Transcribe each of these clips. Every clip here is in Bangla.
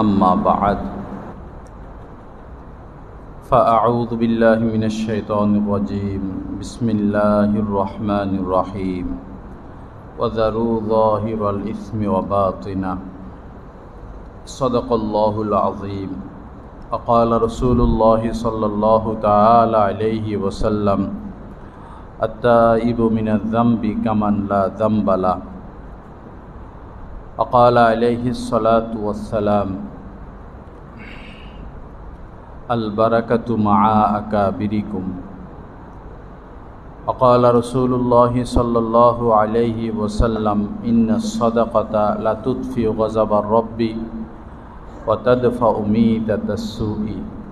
أما بعد فأعوذ بالله من الشيطان الرجيم بسم الله الرحمن الرحيم وذروا ظاهر الإثم وباطنه صدق الله العظيم وقال رسول الله صلى الله تعالى عليه وسلم التائب من الذنب كمن لا ذنب له وقال عليه الصلاة والسلام البركة مع أكابركم وقال رسول الله صلى الله عليه وسلم إن الصدقة لا تطفئ غضب الرب وتدفع ميتة السوء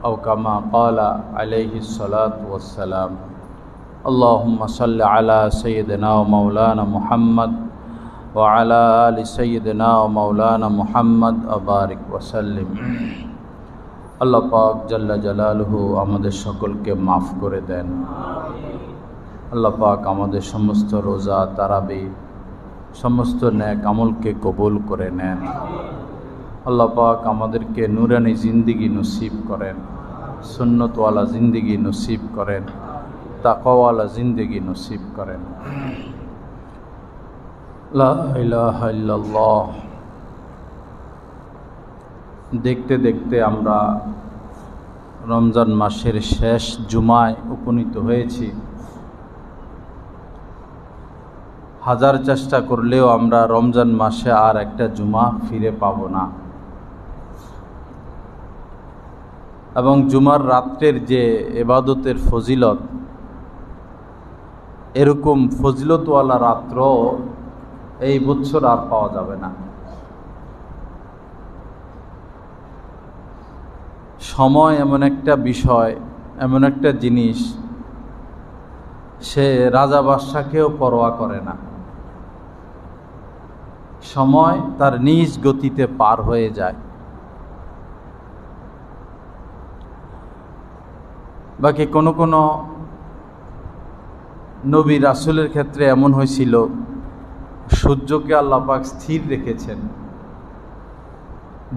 أو كما قال عليه الصلاة والسلام اللهم صل على سيدنا ومولانا محمد وعلى آل سيدنا ومولانا محمد وبارك وسلم আল্লাহ পাক জাল্লা জালালুহু আমাদের সকলকে মাফ করে দেন। আল্লাহ পাক আমাদের সমস্ত রোজা তারাবি সমস্ত নেক আমলকে কবুল করে নেন। আল্লাহ পাক আমাদেরকে নূরানি জিন্দেগি নসিব করেন, সুন্নতওয়ালা জিন্দেগি নসিব করেন, তাকওয়ালা জিন্দেগি নসিব করেন। লা ইলাহা ইল্লাল্লাহ। দেখতে দেখতে আমরা রমজান মাসের শেষ জুমায় উপনীত হয়েছি। হাজার চেষ্টা করলেও আমরা রমজান মাসে আর একটা জুমা ফিরে পাব না। এবং জুমার রাত্রের যে ইবাদতের ফজিলত, এরকম ফজিলতওয়ালা রাত্র এই বছর আর পাওয়া যাবে না। সময় এমন একটা বিষয়, এমন একটা জিনিস, সে রাজা বাদশাকেও পরোয়া করে না। সময় তার নিজ গতিতে পার হয়ে যায়। বাকি কোনো কোনো নবী রাসূলের ক্ষেত্রে এমন হয়েছিল, সূর্যকে আল্লাহ পাক স্থির রেখেছেন।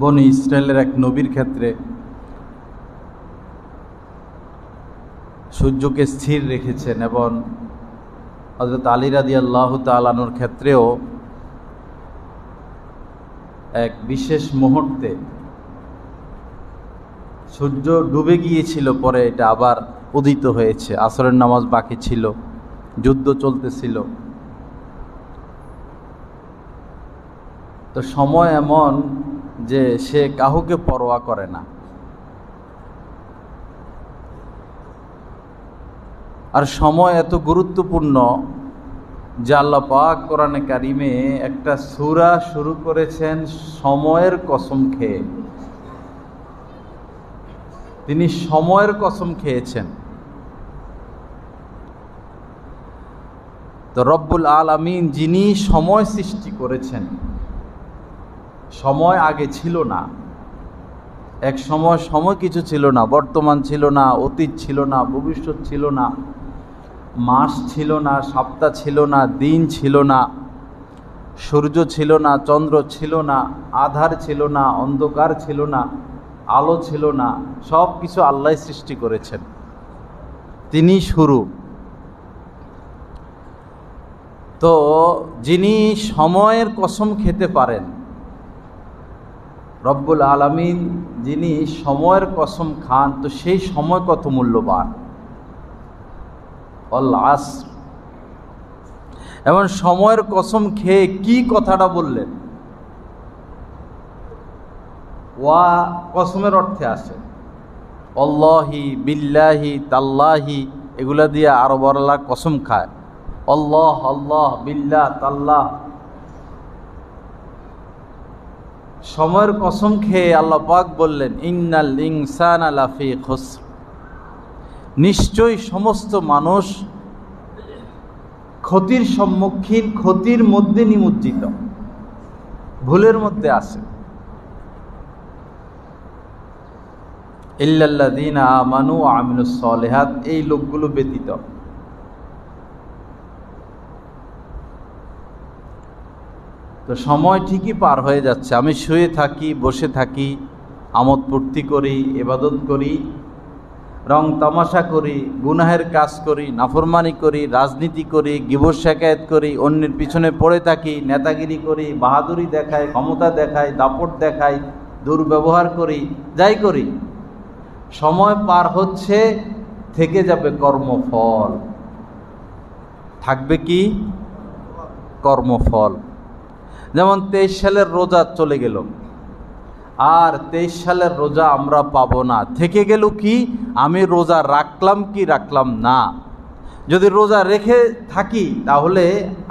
বনি ইসরায়েলের এক নবীর ক্ষেত্রে সূর্যকে স্থির রেখেছেন, এবং হযরত আলী রাদিয়াল্লাহু তাআলা আনহুর ক্ষেত্রেও এক বিশেষ মুহূর্তে সূর্য ডুবে গিয়েছিল, পরে এটা আবার উদিত হয়েছে। আসরের নামাজ বাকি ছিল, যুদ্ধ চলতেছিল। তো সময় এমন যে সে কাউকে পরোয়া করে না। আর সময় এত গুরুত্বপূর্ণ যে আল্লাহ পাক কোরআনে কারিমে একটা সূরা শুরু করেছেন সময়ের কসম খেয়ে। তিনি সময়ের কসম খেয়েছেন। তো রব্বুল আলামিন যিনি সময় সৃষ্টি করেছেন, সময় আগে ছিল না। এক সময় সময় কিছু ছিল না, বর্তমান ছিল না, অতীত ছিল না, ভবিষ্যৎ ছিল না, মাস ছিল না, সপ্তাহ ছিল না, দিন ছিল না, সূর্য ছিল না, চন্দ্র ছিল না, আধার ছিল না, অন্ধকার ছিল না, আলো ছিল না। সব কিছু আল্লাহ সৃষ্টি করেছেন, তিনি শুরু। তো যিনি সময়ের কসম খেতে পারেন, রব্বুল আলামিন যিনি সময়ের কসম খান, তো সেই সময় কত মূল্যবান। ওয়াল আসর। এবং সময়ের কসম খেয়ে কি কথাটা বললেন? ওয়া কসমের অর্থে আসে আল্লাহি, বিল্লাহি, তাল্লাহি, এগুলা দিয়ে আরবরা কসম খায়। আল্লাহ, আল্লাহ, বিল্লাহ, তাল্লাহ। সময়ের কসম খেয়ে আল্লাহ পাক বললেন ইন্নাল ইনসানা লাফি খুসর, নিশ্চয়ই সমস্ত মানুষ ক্ষতির সম্মুখীন, ক্ষতির মধ্যে নিমজ্জিত, ভুলের মধ্যে আছে। ইল্লাল্লাযীনা আমানু ওয়া আমিলুস সালিহাত, এই লোকগুলো ব্যতীত। তো সময় ঠিকই পার হয়ে যাচ্ছে। আমি শুয়ে থাকি, বসে থাকি, আমোদ ফুর্তি করি, ইবাদত করি, রং তামাশা করি, গুনাহের কাজ করি, নাফরমানি করি, রাজনীতি করি, গিবত শেকায়েত করি, অন্যের পিছনে পড়ে থাকি, নেতাগিরি করি, বাহাদুরি দেখাই, ক্ষমতা দেখাই, দাপট দেখাই, দুর্ব্যবহার করি, যাই করি, সময় পার হচ্ছে, থেকে যাবে কর্মফল। থাকবে কি? কর্মফল। যেমন 23 সালের রোজা চলে গেল, আর 23 সালের রোজা আমরা পাবো না। থেকে গেল কি? আমি রোজা রাখলাম কি রাখলাম না। যদি রোজা রেখে থাকি তাহলে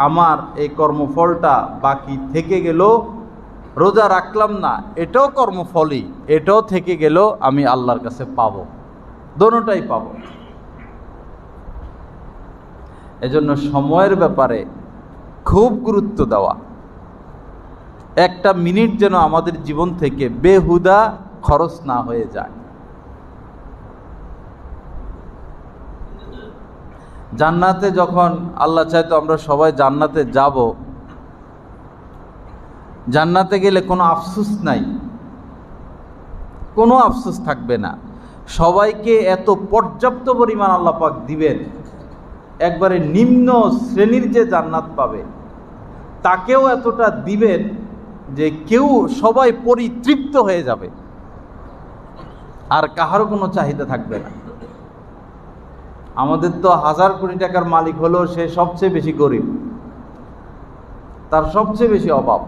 আমার এই কর্মফলটা বাকি থেকে গেল। রোজা রাখলাম না, এটাও কর্মফলই, এটাও থেকে গেল, আমি আল্লাহর কাছে পাবো, দোনোটাই পাবো। এজন্য সময়ের ব্যাপারে খুব গুরুত্ব দেওয়া। একটা মিনিট যেন আমাদের জীবন থেকে বেহুদা খরচ না হয়ে যায়। জান্নাতে যখন আল্লাহ চায় তো আমরা সবাই জান্নাতে যাব, জান্নাতে গেলে কোনো আফসোস নাই, কোনো আফসোস থাকবে না। সবাইকে এত পর্যাপ্ত পরিমাণ আল্লাহ পাক দিবেন, একবারে নিম্ন শ্রেণীর যে জান্নাত পাবে তাকেও এতটা দিবেন যে সবাই পরিতৃপ্ত হয়ে যাবে, আর কাহারও কোনো চাহিদা থাকবে না। আমাদের তো 1000 কোটি টাকার মালিক হলেও সে সবচেয়ে বেশি গরিব, তার সবচেয়ে বেশি অভাব।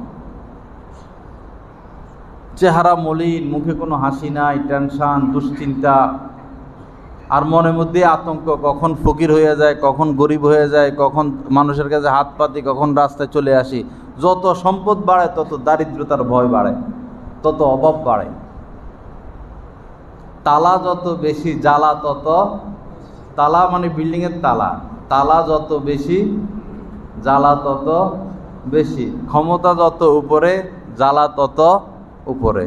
চেহারা মলিন, মুখে কোনো হাসি নাই, টেনশন, দুশ্চিন্তা, আর মনের মধ্যে আতঙ্ক, কখন ফকির হয়ে যায়, কখন গরিব হয়ে যায়, কখন মানুষের কাছে হাত পাতি, কখন রাস্তায় চলে আসি। যত সম্পদ বাড়ে তত দারিদ্রতার ভয় বাড়ে, তত অভাব বাড়ে। তালা যত বেশি, জ্বালা তত। তালা মানে বিল্ডিংয়ের তালা, তালা যত বেশি, জ্বালা তত বেশি। ক্ষমতা যত উপরে, জ্বালা তত উপরে।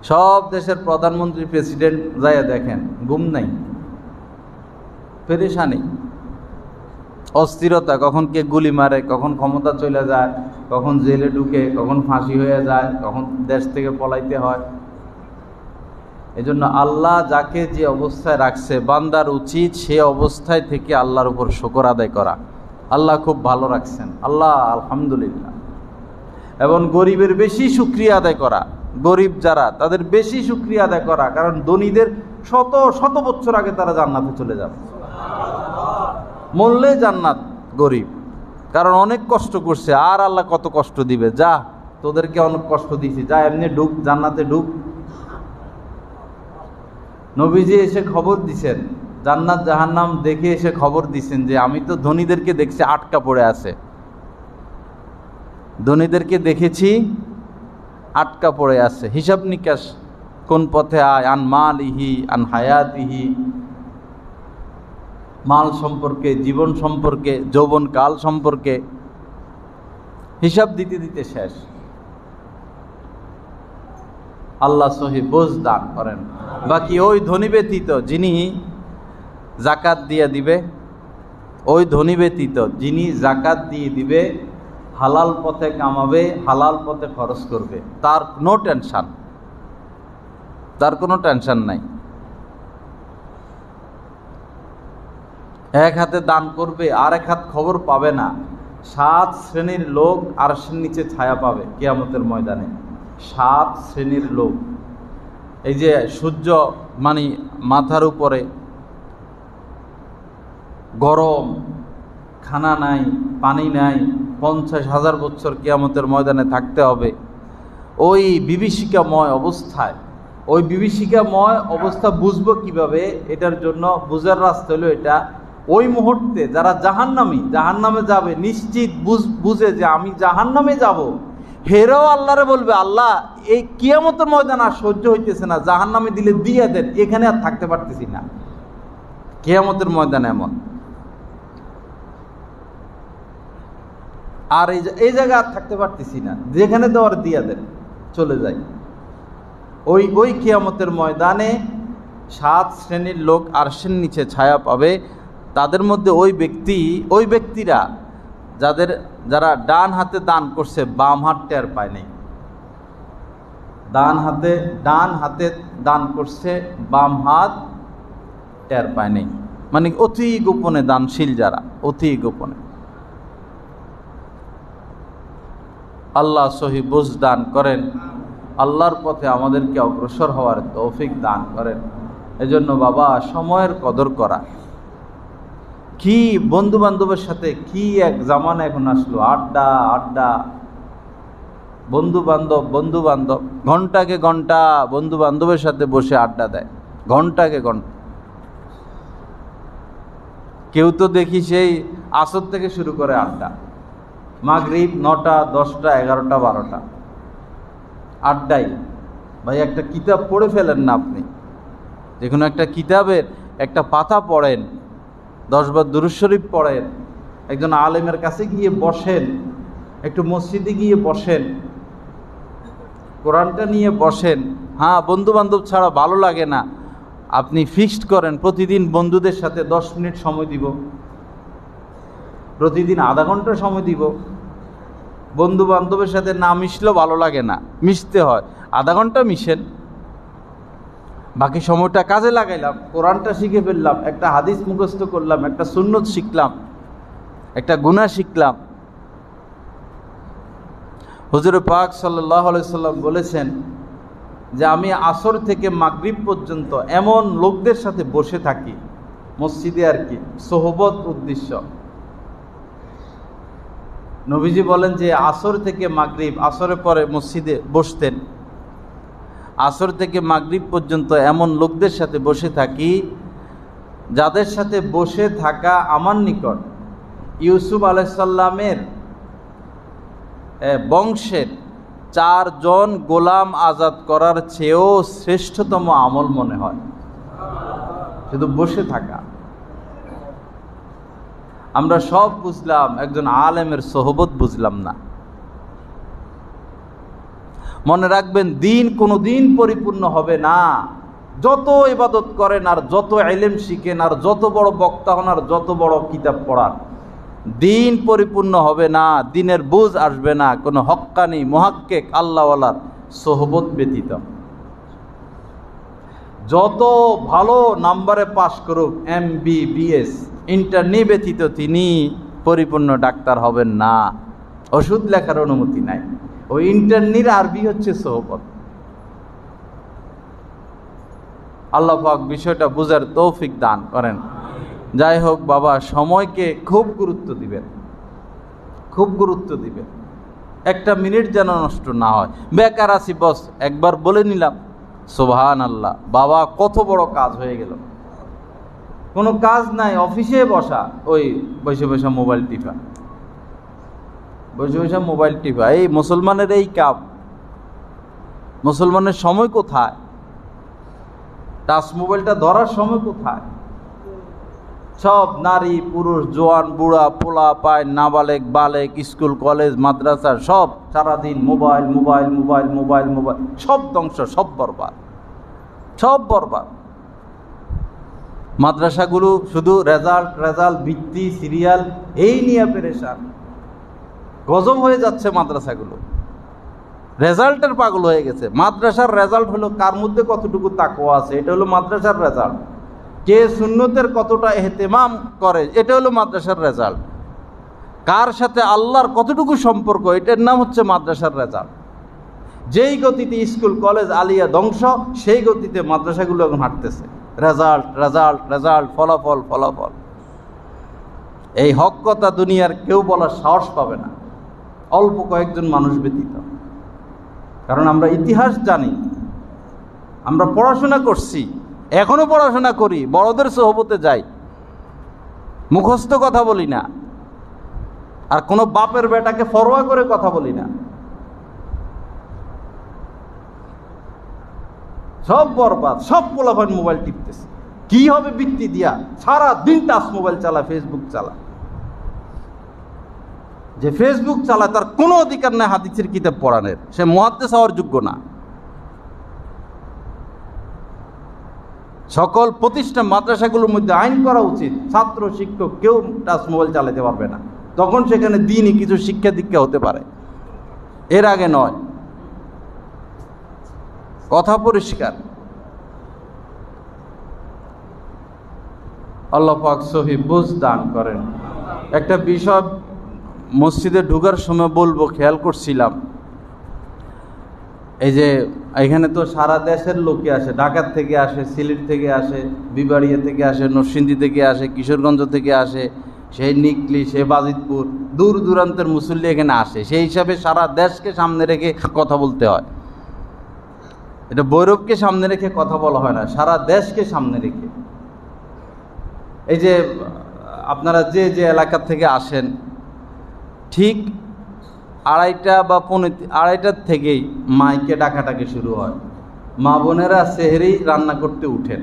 সব দেশের প্রধানমন্ত্রী, প্রেসিডেন্ট যাইয়া দেখেন, ঘুম নাই, পেরেশানি, অস্থিরতা, কখন কে গুলি মারে, কখন ক্ষমতা চলে যায়, কখন জেলে ঢুকে, কখন ফাঁসি হয়ে যায়, কখন দেশ থেকে পলাইতে হয়। এজন্য আল্লাহ যাকে যে অবস্থায় রাখছে, বান্দার উচিত সে অবস্থায় থেকে আল্লাহর উপর শুকর আদায় করা। আল্লাহ খুব ভালো রাখছেন, আল্লাহ আলহামদুলিল্লাহ। এবং গরিবের বেশি শুকরিয়া আদায় করা, গরিব যারা তাদের বেশি শুকরিয়া আদায় করা, কারণ ধনীদের শত শত বছর আগে তারা জান্নাতে চলে যাবে, মরলে জান্নাত। গরিব কারণ অনেক কষ্ট করছে, আর আল্লাহ কত কষ্ট দিবে, যা তোদেরকে অনেক কষ্ট দিয়েছি, যা এমনি ঢুক, জান্নাতে ঢুক। নবীজি এসে খবর দিছেন, জান্নাত জাহান্নাম দেখে এসে খবর দিছেন যে আমি তো ধনীদেরকে দেখছি আটকা পড়ে আছে, ধনীদেরকে দেখেছি আটকা পড়ে আছে। হিসাব নিকাশ কোন পথে আয়, আন মালিহি আন হায়াতিহি, মাল সম্পর্কে, জীবন সম্পর্কে, যৌবন কাল সম্পর্কে হিসাব দিতে দিতে শেষ। আল্লাহ সহি বোঝ দান করেন। বাকি ওই ধনী ব্যতীত যিনি জাকাত দিয়ে দিবে, ওই ধনী ব্যতীত যিনি জাকাত দিয়ে দিবে, হালাল পথে কামাবে, হালাল পথে খরচ করবে, তার নো টেনশন, তার কোনো টেনশন নাই। এক হাতে দান করবে, আর এক হাত খবর পাবে না। 7 শ্রেণীর লোক আরশের নিচে ছায়া পাবে কিয়ামতের ময়দানে। 7 শ্রেণীর লোক। এই যে সূর্য মানে মাথার উপরে, গরম, খানা নাই, পানি নাই, 50,000 বছর কিয়ামতের ময়দানে থাকতে হবে। ওই বিভীষিকাময় অবস্থায়, ওই বিভীষিকাময় অবস্থা বুঝবো কিভাবে? এটার জন্য বুঝার রাস্তা হলো এটা, ওই মুহূর্তে যারা জাহান্নামে যাবে, নিশ্চিত বুঝে যে আমি জাহান্নামে যাব, হেরাও আল্লাহরে বলবে, আল্লাহ এই কিয়ামতের ময়দান আর সহ্য হইতেছে না, জাহান্নামে দিলে দিয়ে দেন, এখানে আর থাকতে পারতেছি না। কিয়ামতের ময়দান এমন। আর এই জায়গায় আর থাকতে পারতেছি না, যেখানে দেওয়ার দিয়া দেন, চলে যাই। ওই কিয়ামতের ময়দানে 7 শ্রেণীর লোক আরশের নিচে ছায়া পাবে। তাদের মধ্যে ওই ব্যক্তিরা যারা ডান হাতে দান করছে, বাম হাত টের পায় নাই। ডান হাতে দান করছে, বাম হাত টের পায় নেই। মানে অতি গোপনে দানশীল যারা, অতি গোপনে। আল্লাহ সহি বুঝ দান করেন, আল্লাহর পথে আমাদেরকে অগ্রসর হওয়ার তৌফিক দান করেন। এজন্য বাবা, সময়ের কদর করা। কি বন্ধু বান্ধবের সাথে কি এক জামানা এখন আসলো, আড্ডা আড্ডা, বন্ধু বান্ধব ঘন্টাকে ঘন্টা বন্ধু বান্ধবের সাথে বসে আড্ডা দেয়, ঘন্টাকে ঘন্টা। কেউ তো দেখি সেই আসর থেকে শুরু করে আড্ডা, মাগরিব 9টা 10টা 11টা 12টা আড্ডাই। ভাই একটা কিতাব পড়ে ফেলেন না, আপনি যে কোনো একটা কিতাবের একটা পাতা পড়েন, 10 বার দুরূদ শরীফ পড়েন, একজন আলেমের কাছে গিয়ে বসেন, একটু মসজিদে গিয়ে বসেন, কোরআনটা নিয়ে বসেন। হ্যাঁ, বন্ধু বান্ধব ছাড়া ভালো লাগে না। আপনি ফিক্সড করেন প্রতিদিন বন্ধুদের সাথে 10 মিনিট সময় দিব, প্রতিদিন আধা ঘন্টা সময় দিব। বন্ধু বান্ধবের সাথে না মিশলেও ভালো লাগে না, মিশতে হয়। আধা ঘন্টা মিশেন, বাকি সময়টা কাজে লাগাইলাম, কোরআনটা শিখে ফেললাম, একটা হাদিস মুখস্থ করলাম, একটা সুন্নত শিখলাম, একটা গুনাহ শিখলাম। হুজুর পাক সাল্লাল্লাহু আলাইহি সাল্লাম বলেছেন যে আমি আসর থেকে মাগরিব পর্যন্ত এমন লোকদের সাথে বসে থাকি মসজিদে, আর কি সোহবত উদ্দেশ্য। নবীজি বলেন যে আসর থেকে মাগরিব, আসরের পরে মসজিদে বসতেন, আসর থেকে মাগরিব পর্যন্ত এমন লোকদের সাথে বসে থাকি যাদের সাথে বসে থাকা আমার নিকট ইউসুফ আলাইহিস সালামের বংশের 4 জন গোলাম আজাদ করার চেয়েও শ্রেষ্ঠতম আমল মনে হয়, শুধু বসে থাকা। আমরা সব বুঝলাম, একজন আলেমের সোহবত বুঝলাম না। মনে রাখবেন, দিন কোনো দিন পরিপূর্ণ হবে না। যত ইবাদত করেন আর যত ইলম শিখেন আর যত বড় বক্তা হন আর যত বড় কিতাব পড়ান, দিন পরিপূর্ণ হবে না, দিনের বুঝ আসবে না কোনো হক্কানি মুহাক্কিক আল্লাহওয়ালার সোহবত ব্যতীত। যত ভালো নাম্বারে পাশ করুক, MBBS ইন্টার্নি ব্যতীত তিনি পরিপূর্ণ ডাক্তার হবেন না। ওষুধ লেখার অনুমতি নাই। ওই ইন্টার্নির আরবি হচ্ছে সোহবত। আল্লাহ পাক বিষয়টা বুঝার তৌফিক দান করেন। যাই হোক বাবা, সময়কে খুব গুরুত্ব দিবেন, খুব গুরুত্ব দিবেন। একটা মিনিট যেন নষ্ট না হয়। বেকার আছি বস, একবার বলে নিলাম সুবহানাল্লাহ, বাবা কত বড় কাজ হয়ে গেল। কোনো কাজ নাই, অফিসে বসা, ওই বসে বসে মোবাইল টিপা, বসে বসে মোবাইল টিপা। এই মুসলমানের এই কাম। মুসলমানের সময় কোথায়? টাচ মোবাইলটা ধরার সময় কোথায়? সব নারী পুরুষ জোয়ান বুড়া পোলা পায় নাবালেক বালেক স্কুল কলেজ মাদ্রাসা সব সারাদিন mobile mobile mobile mobile mobile, সব ধ্বংস, সব বরবাদ, সব বরবাদ। মাদ্রাসাগুলো শুধু রেজাল্ট রেজাল্ট বৃত্তি সিরিয়াল এই নিয়ে পেরেশান। গজব হয়ে যাচ্ছে মাদ্রাসাগুলো, রেজাল্টের পাগল হয়ে গেছে। মাদ্রাসার রেজাল্ট হলো কার মধ্যে কতটুকু তাকওয়া আছে, এটা হলো মাদ্রাসার রেজাল্ট। কে সুন্নতের কতটা ইহতিমাম করে, এটা হলো মাদ্রাসার রেজাল্ট। কার সাথে আল্লাহর কতটুকু সম্পর্ক, এটার নাম হচ্ছে মাদ্রাসার রেজাল্ট। যেই গতিতে স্কুল কলেজ আলিয়া ধ্বংস, সেই গতিতে মাদ্রাসাগুলো এখন হাঁটতেছে। রেজাল্ট রেজাল্ট রেজাল্ট, ফলাফল ফলাফল। এই হক কথা দুনিয়ার কেউ বলার সাহস পাবে না, অল্প কয়েকজন মানুষ ব্যতীত। কারণ আমরা ইতিহাস জানি, আমরা পড়াশোনা করছি, এখনো পড়াশোনা করি, বড়দের সোহবতে যাই, মুখস্থ কথা বলি না, আর কোনো বাপের বেটাকে ফরোয়া করে কথা বলি না। সব বরবাদ, সব পোলাপান মোবাইল টিপতেছে। কি হবে বৃত্তি দিয়া? সারা দিন টাচ মোবাইল চালা, ফেসবুক চালা। যে ফেসবুক চালায় তার কোনো অধিকার নেই হাদিসের কিতাব পড়ানোর, সে মুহাদ্দিস হওয়ার যোগ্য না। সকল প্রতিষ্ঠান মাদ্রাসাগুলোর মধ্যে আইন করা উচিত, ছাত্র শিক্ষক কেউ টাচ মোবাইল চালাতে পারবে না। তখন সেখানে দিনই কিছু শিক্ষা দীক্ষা হতে পারে, এর আগে নয়। কথা পরিষ্কার। আল্লাহ পাক সহি বুঝ দান করেন। একটা বিষয় মসজিদে ঢোকার সময় বলবো, খেয়াল করছিলাম, এই যে এখানে তো সারা দেশের লোকে আসে, ঢাকার থেকে আসে, সিলেট থেকে আসে, বিবাড়িয়া থেকে আসে, নরসিংদী থেকে আসে, কিশোরগঞ্জ থেকে আসে, সেই নিকলি, সে বাজিতপুর, দূর দূরান্তের মুসল্লি এখানে আসে। সেই হিসাবে সারা দেশকে সামনে রেখে কথা বলতে হয়। এটা ভৈরবকে সামনে রেখে কথা বলা হয় না, সারা দেশকে সামনে রেখে। এই যে আপনারা যে যে এলাকা থেকে আসেন, ঠিক 2:30 বা 2:30 থেকেই মাইকে ডাকাটাকি শুরু হয়, মা বোনেরা সেহরি রান্না করতে উঠেন।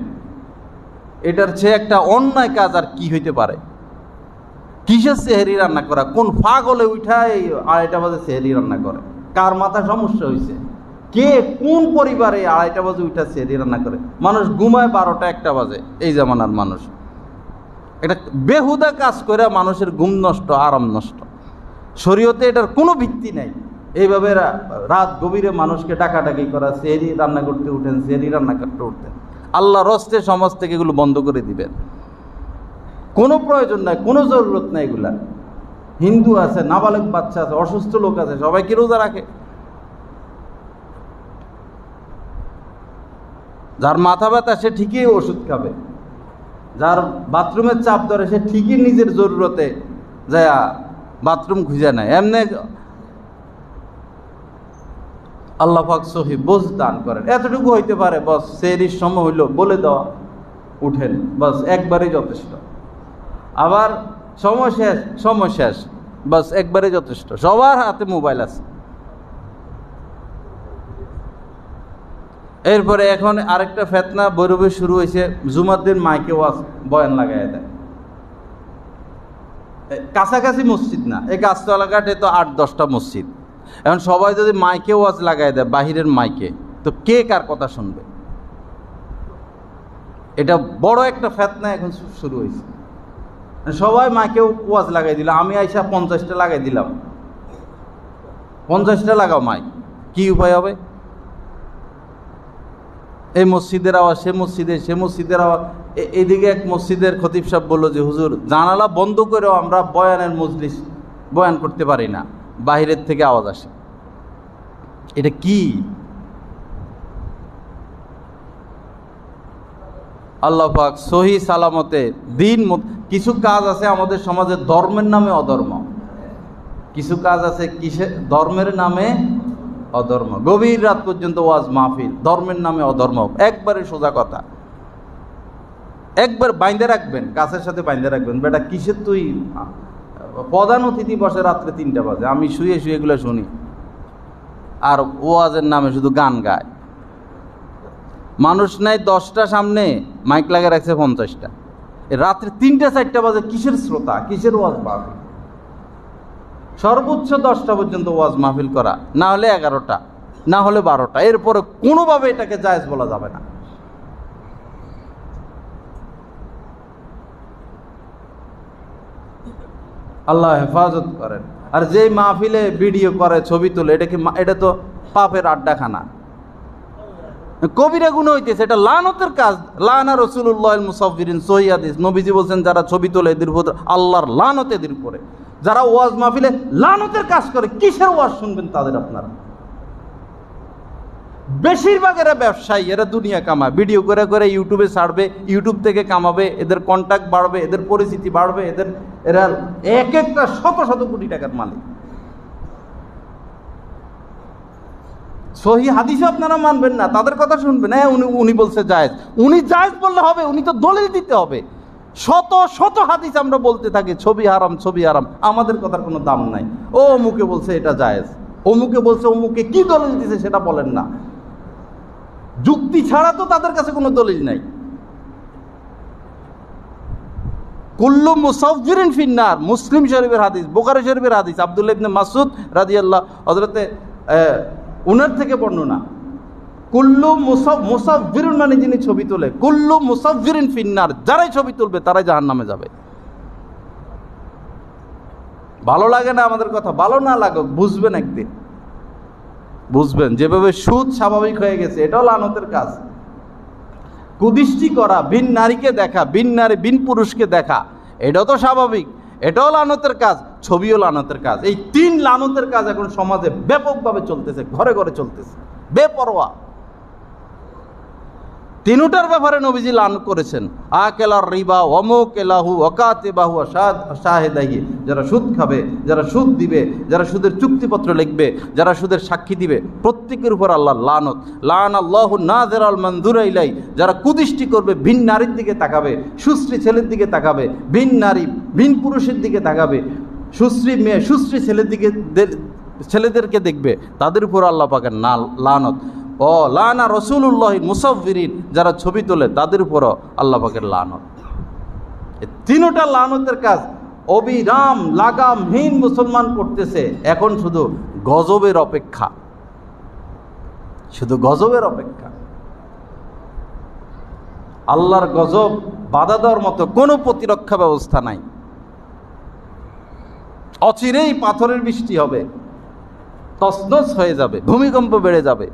এটার চেয়ে একটা অন্যায় কাজ আর কি হইতে পারে? কিসের সেহরি রান্না করা? কোন ফাগলে উঠায় 2:30 বাজে সেহরি রান্না করে? কার মাথায় সমস্যা হয়েছে? কে কোন পরিবারে 2:30 বাজে উঠা সেহরি রান্না করে? মানুষ ঘুমায় 12টা-1টা বাজে, এই জামানার মানুষ। এটা বেহুদা কাজ করে মানুষের ঘুম নষ্ট, আরাম নষ্ট। শরীয়তে এটার কোনো ভিত্তি নাই। এইভাবে রাত গভীরে মানুষকে ডাকাডাকি করা, সেহরি রান্না করতে উঠেন, সেহরি রান্না করতে উঠতেন। আল্লাহর রস্তে সমাজ থেকে এগুলো বন্ধ করে দিবেন। কোনো প্রয়োজন নাই, কোনো জরুরত নাই এগুলা। হিন্দু আছে, নাবালক বাচ্চা আছে, অসুস্থ লোক আছে, সবাইকে রোজা রাখে। যার মাথা ব্যথা সে ঠিকই ওষুধ খাবে, যার বাথরুমের চাপ ধরে সে ঠিকই নিজের জরুরতে যায় বাথরুম খুঁজে নেয়। এমনি আল্লাহ পাক সহি বুঝ দান করেন। এতটুকু হইতে পারে, বস সেহরির সময় হইল বলে দেওয়া, উঠেন, বস একবারই যথেষ্ট। আবার সময় শেষ, বস একবারে যথেষ্ট। সবার হাতে মোবাইল আছে। এরপরে এখন আরেকটা ফেতনা বৈরবে শুরু হয়েছে, জুমার দিন মাইকে ওয়াজ বয়ান লাগাই দেয়। কাছাকাছি মসজিদ না, এই গাছতলা ঘাটে তো 8-10টা মসজিদ। এখন সবাই যদি মাইকে ওয়াজ লাগাই দেয়, বাহিরের মাইকে, তো কে কার কথা শুনবে? এটা বড় একটা ফেতনা এখন শুরু হয়েছে। সবাই মাইকে ওয়াজ লাগাই দিল, আমি আইসা 50টা লাগাই দিলাম। 50টা লাগাও মাইক, কি উপায় হবে? এই মসজিদের আওয়াজ, সে মসজিদের আওয়াজ। এদিকে এক মসজিদের খতিব সাহেব বললো যে, হুজুর জানালা বন্ধ করেও আমরা বয়ানের মজলিস বয়ান করতে পারি না, বাহিরের থেকে আওয়াজ আসে। এটা কি? আল্লাহ পাক সহি সালামতে দিন। কিছু কাজ আছে আমাদের সমাজে ধর্মের নামে অধর্ম, কিছু কাজ আছে কিসে ধর্মের নামে অধর্ম। গভীর রাত পর্যন্ত ওয়াজ মাহফিল, ধর্মের নামে অধর্ম। একবারে সোজা কথা, একবার বাইন্ধে রাখবেন, গাছের সাথে বাইন্ধে রাখবেন। বেটা কিসের তুই প্রধান অতিথি বসে রাত্রে 3টা বাজে, আমি শুয়ে এগুলো শুনি, আর ওয়াজের নামে শুধু গান গায়। মানুষ নাই 10টা সামনে, মাইক লাগিয়ে রাখছে 50টা। রাত্রে 3টা-4টা বাজে কিসের শ্রোতা, কিসের ওয়াজ মাহফিল? সর্বোচ্চ 10টা পর্যন্ত ওয়াজ মাহফিল করা, না হলে 11টা, না হলে 12টা। এরপরে কোনোভাবে এটাকে জায়েজ বলা যাবে না। আল্লাহ হেফাজত করেন। আর যেই মাহফিলে ভিডিও করে, ছবি তোলে, এটা তো পাপের আড্ডাখানা, কবিরা গুনাহ হইতেছে। এটা লানতের কাজ। লানা রাসূলুল্লাহ মুসাফিরিন, সহিহ হাদিস, নবীজি বলেন যারা ছবি তোলে এদের উপর আল্লাহর লানত এদের উপরে। যারা ওয়াজ মাহফিলে লানতের কাজ করে, কিসের ওয়াজ শুনবেন তাদের আপনারা? বেশিরভাগ এরা ব্যবসায়ী, এরা দুনিয়া কামায়, ভিডিও করে করে ইউটিউবে ছাড়বে, ইউটিউব থেকে কামাবে, এদের কন্ট্যাক্ট বাড়বে, এদের পরিচিতি বাড়বে, এরা এক একটা শত শত কোটি টাকার মালিক। সহিহ হাদিসও আপনারা মানবেন না, তাদের কথা শুনবেন। হ্যাঁ, উনি বলছে জায়েজ। উনি জায়েজ বললে হবে? উনি তো দলিল দিতে হবে। শত শত হাদিস আমরা বলতে থাকি ছবি হারাম, ছবি হারাম, আমাদের কথার কোনো দাম নাই। ও অমুকে বলছে এটা জায়েজ, অমুকে বলছে, অমুকে কি দলিল দিছে সেটা বলেন না। যুক্তি ছাড়া তো তাদের কাছে কোনো দলিল নাই। কুল্লু মুসাফিরিন ফিন্নার, মুসলিম শরীফের হাদিস, বুখারী শরীফের হাদিস, আব্দুল্লাহ ইবনে মাসউদ রাদিয়াল্লাহু হযরতে উনার থেকে বর্ণনা। কুল্লু মুসাফিরিন মানে যিনি ছবি তোলে, কুল্লু মুসাফিরিন ফিন্নার, যারাই ছবি তুলবে তারাই জাহান্নামে যাবে। ভালো লাগে না আমাদের কথা? ভালো না লাগুক, বুঝবেন একদিন। বুঝবেন, যেভাবে সুদ স্বাভাবিক হয়ে গেছে, এটাও লানতের কাজ। কুদৃষ্টি করা, ভিন নারীকে দেখা, ভিন নারী ভিন পুরুষকে দেখা, এটাও তো স্বাভাবিক, এটাও লানতের কাজ, ছবিও লানতের কাজ। এই 3 লানতের কাজ এখন সমাজে ব্যাপকভাবে চলতেছে, ঘরে ঘরে চলতেছে, বেপরোয়া। 3টার ব্যাপারে নবীজি লানত করেছেন। আকেলার রিবা অমুক এলাহু ওয়াকাতিবাহু শাহেদাহি, যারা সুদ খাবে, যারা সুদ দিবে, যারা সুদের চুক্তিপত্র লিখবে, যারা সুদের সাক্ষী দিবে, প্রত্যেকের উপর আল্লাহ লানত। লানাল্লাহু নাযিরাল মানযুরা ইলাই, যারা কুদৃষ্টি করবে, ভিন নারীর দিকে তাকাবে, সুশ্রী ছেলের দিকে তাকাবে, ভিন নারী ভিন পুরুষের দিকে তাকাবে, সুশ্রী মেয়ে সুশ্রী ছেলেদেরকে দেখবে, তাদের উপর আল্লাহ পাকের লানত। ও লানা রাসূলুল্লাহ মুসাফিরিন, যারা ছবি তোলে, তাদের উপরও আল্লাহ পাকের লানত। এই 3টা লানতের কাজ অবিরাম লাগামহীন মুসলমান করতেছে। এখন শুধু গজবের অপেক্ষা, শুধু গজবের অপেক্ষা। আল্লাহর গজব বাধা দেওয়ার মতো কোনো প্রতিরক্ষা ব্যবস্থা নাই। অচিরেই পাথরের বৃষ্টি হবে, তছনছ হয়ে যাবে, ভূমিকম্প বেড়ে যাবে,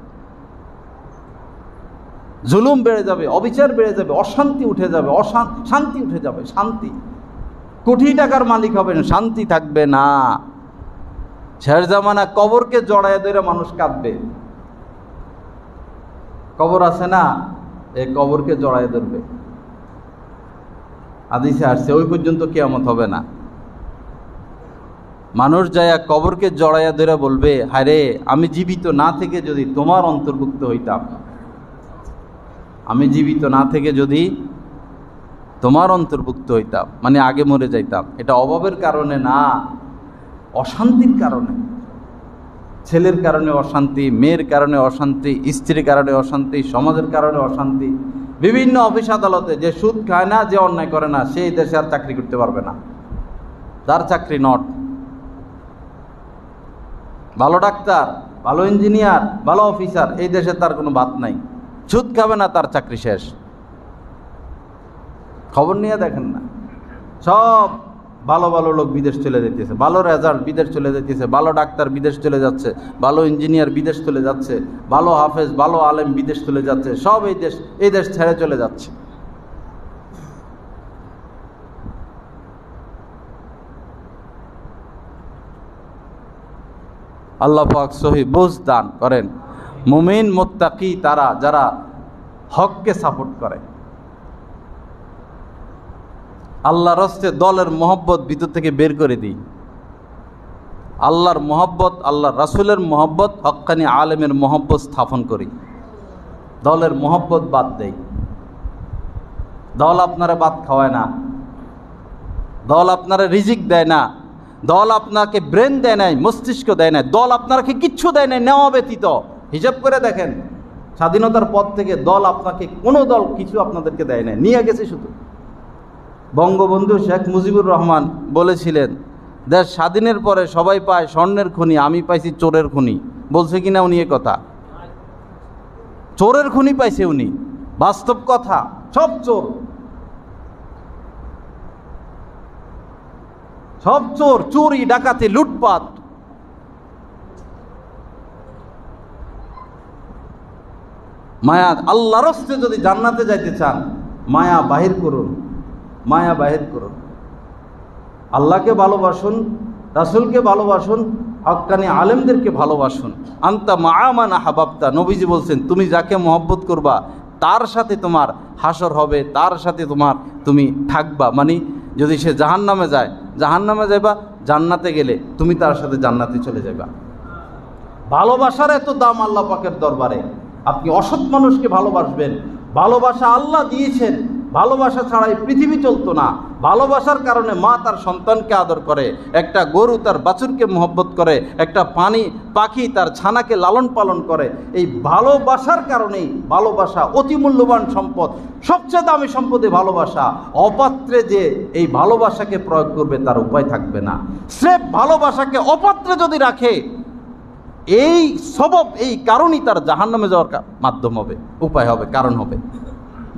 জুলুম বেড়ে যাবে, অবিচার বেড়ে যাবে, অশান্তি উঠে যাবে, শান্তি উঠে যাবে। শান্তি, কোটি টাকার মালিক হবেন, শান্তি থাকবে না। শেষ জামানা কবরকে জড়ায় ধরে মানুষ কাঁদবে। কবর আছে না, এই কবরকে জড়ায় ধরবে। হাদিসে আসছে ওই পর্যন্ত কিয়ামত হবে না। মানুষ যায় কবরকে জড়াইয়া ধরে বলবে, হায়রে আমি জীবিত না থেকে যদি তোমার অন্তর্ভুক্ত হইতাম, আমি জীবিত না থেকে যদি তোমার অন্তর্ভুক্ত হইতাম, মানে আগে মরে যাইতাম। এটা অভাবের কারণে না, অশান্তির কারণে। ছেলের কারণে অশান্তি, মেয়ের কারণে অশান্তি, স্ত্রীর কারণে অশান্তি, সমাজের কারণে অশান্তি। বিভিন্ন অফিস আদালতে যে সুদ খায় না, যে অন্যায় করে না, সেই দেশে আর চাকরি করতে পারবে না, তার চাকরি নট। ভালো ডাক্তার, ভালো ইঞ্জিনিয়ার, ভালো অফিসার, এই দেশে তার কোনো বাদ নাই। সুদ খাবে না, তার চাকরি শেষ। খবর নিয়ে দেখেন না, সব ভালো ভালো লোক বিদেশ চলে যেতেছে, ভালো রেজাল্ট বিদেশ চলে যেতেছে, ভালো ডাক্তার বিদেশ চলে যাচ্ছে, ভালো ইঞ্জিনিয়ার বিদেশ চলে যাচ্ছে, ভালো হাফেজ, ভালো আলেম বিদেশ চলে যাচ্ছে, সব এই দেশ ছেড়ে চলে যাচ্ছে। আল্লাহ পাক সহি বুঝ দান করেন। মুমিন মুত্তাকি তারা, যারা হককে সাপোর্ট করে। আল্লাহর রাস্তে দলের মহব্বত ভিতর থেকে বের করে দিই। আল্লাহর মহব্বত, আল্লাহর রাসূলের মহব্বত, হক্কানি আলেমের মহব্বত স্থাপন করি, দলের মহব্বত বাদ দেই। দল আপনারা বাদ খাওয়ায় না, দল আপনারা রিজিক দেয় না, দল আপনাকে ব্রেন দেয় নাই, মস্তিষ্ক দেয় নাই, দল আপনাকে কিচ্ছু দেয় নাই নেওয়া ব্যতীত। হিসাব করে দেখেন, স্বাধীনতার পর থেকে দল আপনাকে, কোনো দল কিছু আপনাদেরকে দেয় নাই, নিয়ে গেছে শুধু। বঙ্গবন্ধু শেখ মুজিবুর রহমান বলেছিলেন, দেশ স্বাধীনের পরে সবাই পায় স্বর্ণের খনি, আমি পাইছি চোরের খনি। বলছে কিনা উনি এ কথা? চোরের খনি পাইছে উনি, বাস্তব কথা। সব চোর, সব চোর, চুরি ডাকাতি লুটপাট। মায়া, আল্লাহর রাস্তে যদি জান্নাতে যাইতে চান, মায়া বাহির করুন, মায়া বাহির করুন। আল্লাহকে ভালোবাসুন, রাসূলকে ভালোবাসুন, হক্কানি আলেমদেরকে ভালোবাসুন। আনতা মা'a মান আহবাবতা, নবীজি বলছেন, তুমি যাকে মহব্বত করবা তার সাথে তোমার হাসর হবে, তার সাথে তুমি থাকবা। মানে যদি সে জাহান্নামে যায়, জাহান্নামে যাইবা, জান্নাতে গেলে তুমি তার সাথে জান্নাতে চলে যাবা। ভালোবাসার এত দাম আল্লাহ পাকের দরবারে। আপনি অসৎ মানুষকে ভালোবাসবেন, ভালোবাসা আল্লাহ দিয়েছেন, ভালোবাসা ছাড়াই পৃথিবী চলতো না। ভালোবাসার কারণে মা তার সন্তানকে আদর করে, একটা গরু তার বাছুরকে মহব্বত করে, একটা পাখি তার ছানাকে লালন পালন করে। এই ভালোবাসার কারণেই, ভালোবাসা অতি মূল্যবান সম্পদ, সবচেয়ে দামি সম্পদে ভালোবাসা। অপাত্রে যে এই ভালোবাসাকে প্রয়োগ করবে তার উপায় থাকবে না। স্রেফ ভালোবাসাকে অপাত্রে যদি রাখে, এই সবব, এই কারণই তার জাহান্নামে যাওয়ার মাধ্যম হবে, উপায় হবে, কারণ হবে।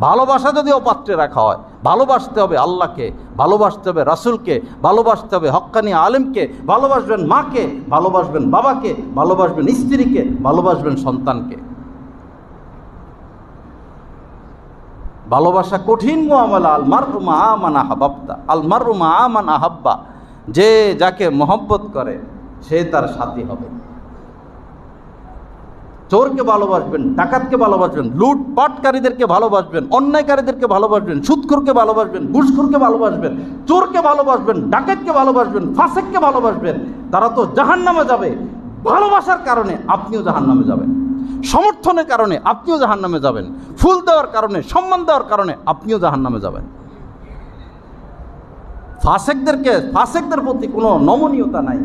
ভালোবাসা যদি অপাত্রে রাখা হয়, ভালোবাসতে হবে আল্লাহকে, ভালোবাসতে হবে রাসূলকে, ভালোবাসতে হবে হক্কানি আলেমকে, ভালোবাসবেন মাকে, ভালোবাসবেন বাবাকে, ভালোবাসবেন স্ত্রীকে, ভালোবাসবেন সন্তানকে। ভালোবাসা কঠিন মুআমালা। আল মারউ মা মান আহাব্বা, আল মারউ মা মান আহাব্বা, যে যাকে মহব্বত করে সে তার সাথী হবে। চোরকে ভালোবাসবেন, ডাকাতকে ভালোবাসবেন, লুটপাটকারীদেরকে ভালোবাসবেন, অন্যায়কারীদেরকে ভালোবাসবেন, সুদখোরকে ভালোবাসবেন, ঘুষখোরকে ভালোবাসবেন, চোরকে ভালোবাসবেন, ডাকাতকে ভালোবাসবেন, ফাসিককে ভালোবাসবেন। তারা তো জাহান্নামে যাবে। ভালোবাসার কারণে আপনিও জাহান্নামে যাবেন, সমর্থনের কারণে আপনিও জাহান্নামে যাবেন, ফুল দেওয়ার কারণে, সম্মান দেওয়ার কারণে আপনিও জাহান্নামে যাবেন। ফাসিকদের প্রতি কোনো নমনীয়তা নাই,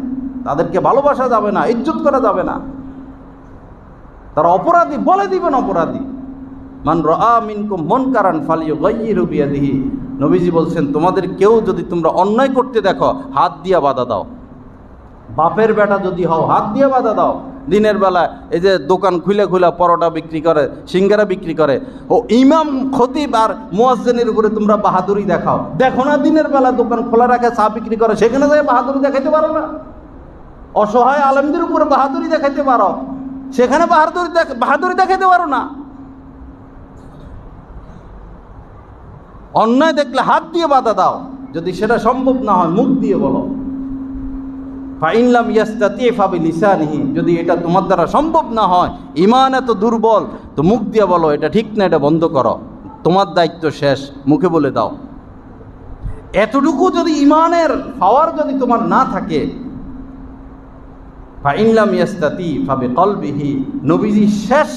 তাদেরকে ভালোবাসা যাবে না, ইজ্জত করা যাবে না। তারা অপরাধী, বলে দিবেন অপরাধী। মান রাআ মিনকুম মুনকারান ফালিয়ুগাইয়িরু বিয়াদিহি, নবীজি বলছেন তোমাদের কেউ যদি তোমরা অন্যায় করতে দেখো হাত দিয়ে বাধা দাও। বাপের বেটা যদি হও হাত দিয়ে বাধা দাও। দিনের বেলা এই যে দোকান খুলে খুলে পরোটা বিক্রি করে, সিঙ্গারা বিক্রি করে, ও ইমাম খতিব আর মুয়াজ্জিনের উপরে তোমরা বাহাদুরি দেখাও। দেখো না দিনের বেলা দোকান খোলা রাখে, চা বিক্রি করে, সেখানে যায় বাহাদুরি দেখাইতে পারো না? অসহায় আলেমদের উপরে বাহাদুরি দেখাইতে পারো, সেখানে বাহাদুরি দেখাইতে পারো না? অন্যায় দেখলে হাত দিয়ে বাধা দাও, যদি সেটা সম্ভব না হয় মুখ দিয়ে বলো। ফাইন লাম ইয়াস্তাতি ফাবিলিসানিহি, যদি এটা তোমার দ্বারা সম্ভব না হয়, ঈমান এত দুর্বল, তো মুখ দিয়ে বলো এটা ঠিক না, এটা বন্ধ করো, তোমার দায়িত্ব শেষ, মুখে বলে দাও। এতটুকু যদি ঈমানের পাওয়ার যদি তোমার না থাকে, ফাইন লাম ইয়াস্তাতি ফাবিকলবিহি, নবীজি শেষ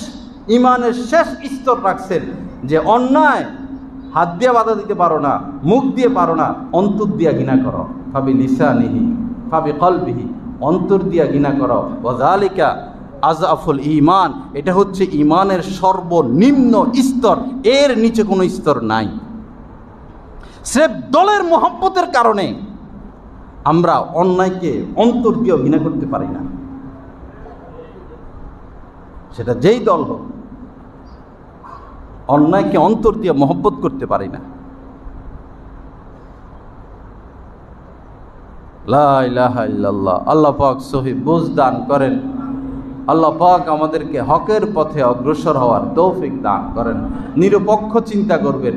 ঈমানের শেষ স্তর রাখছেন যে অন্যায় হাত দিয়ে বাধা দিতে পারো না, মুখ দিয়ে পারো না, অন্তর দিয়া ঘৃণা করো। ফাবিলিসানিহি ফাবিকলবিহি, অন্তর দিয়া ঘৃণা করো। ওয়াযালিকা আযআফুল ঈমান, এটা হচ্ছে ঈমানের সর্বনিম্ন স্তর, এর নিচে কোনো স্তর নাই। স্রেফ দলের মহব্বতের কারণে আমরা অন্যায়কে অন্তর দিয়েও ঘৃণা করতে পারি না, সেটা যেই দল হোক। অন্যায়কে অন্তর দিয়ে মহব্বত করতে পারি না। লা ইলাহা ইল্লাল্লাহ। আল্লাহ পাক সহি বুঝ দান করেন। আল্লাহ পাক আমাদেরকে হকের পথে অগ্রসর হওয়ার তৌফিক দান করেন। নিরপেক্ষ চিন্তা করবেন,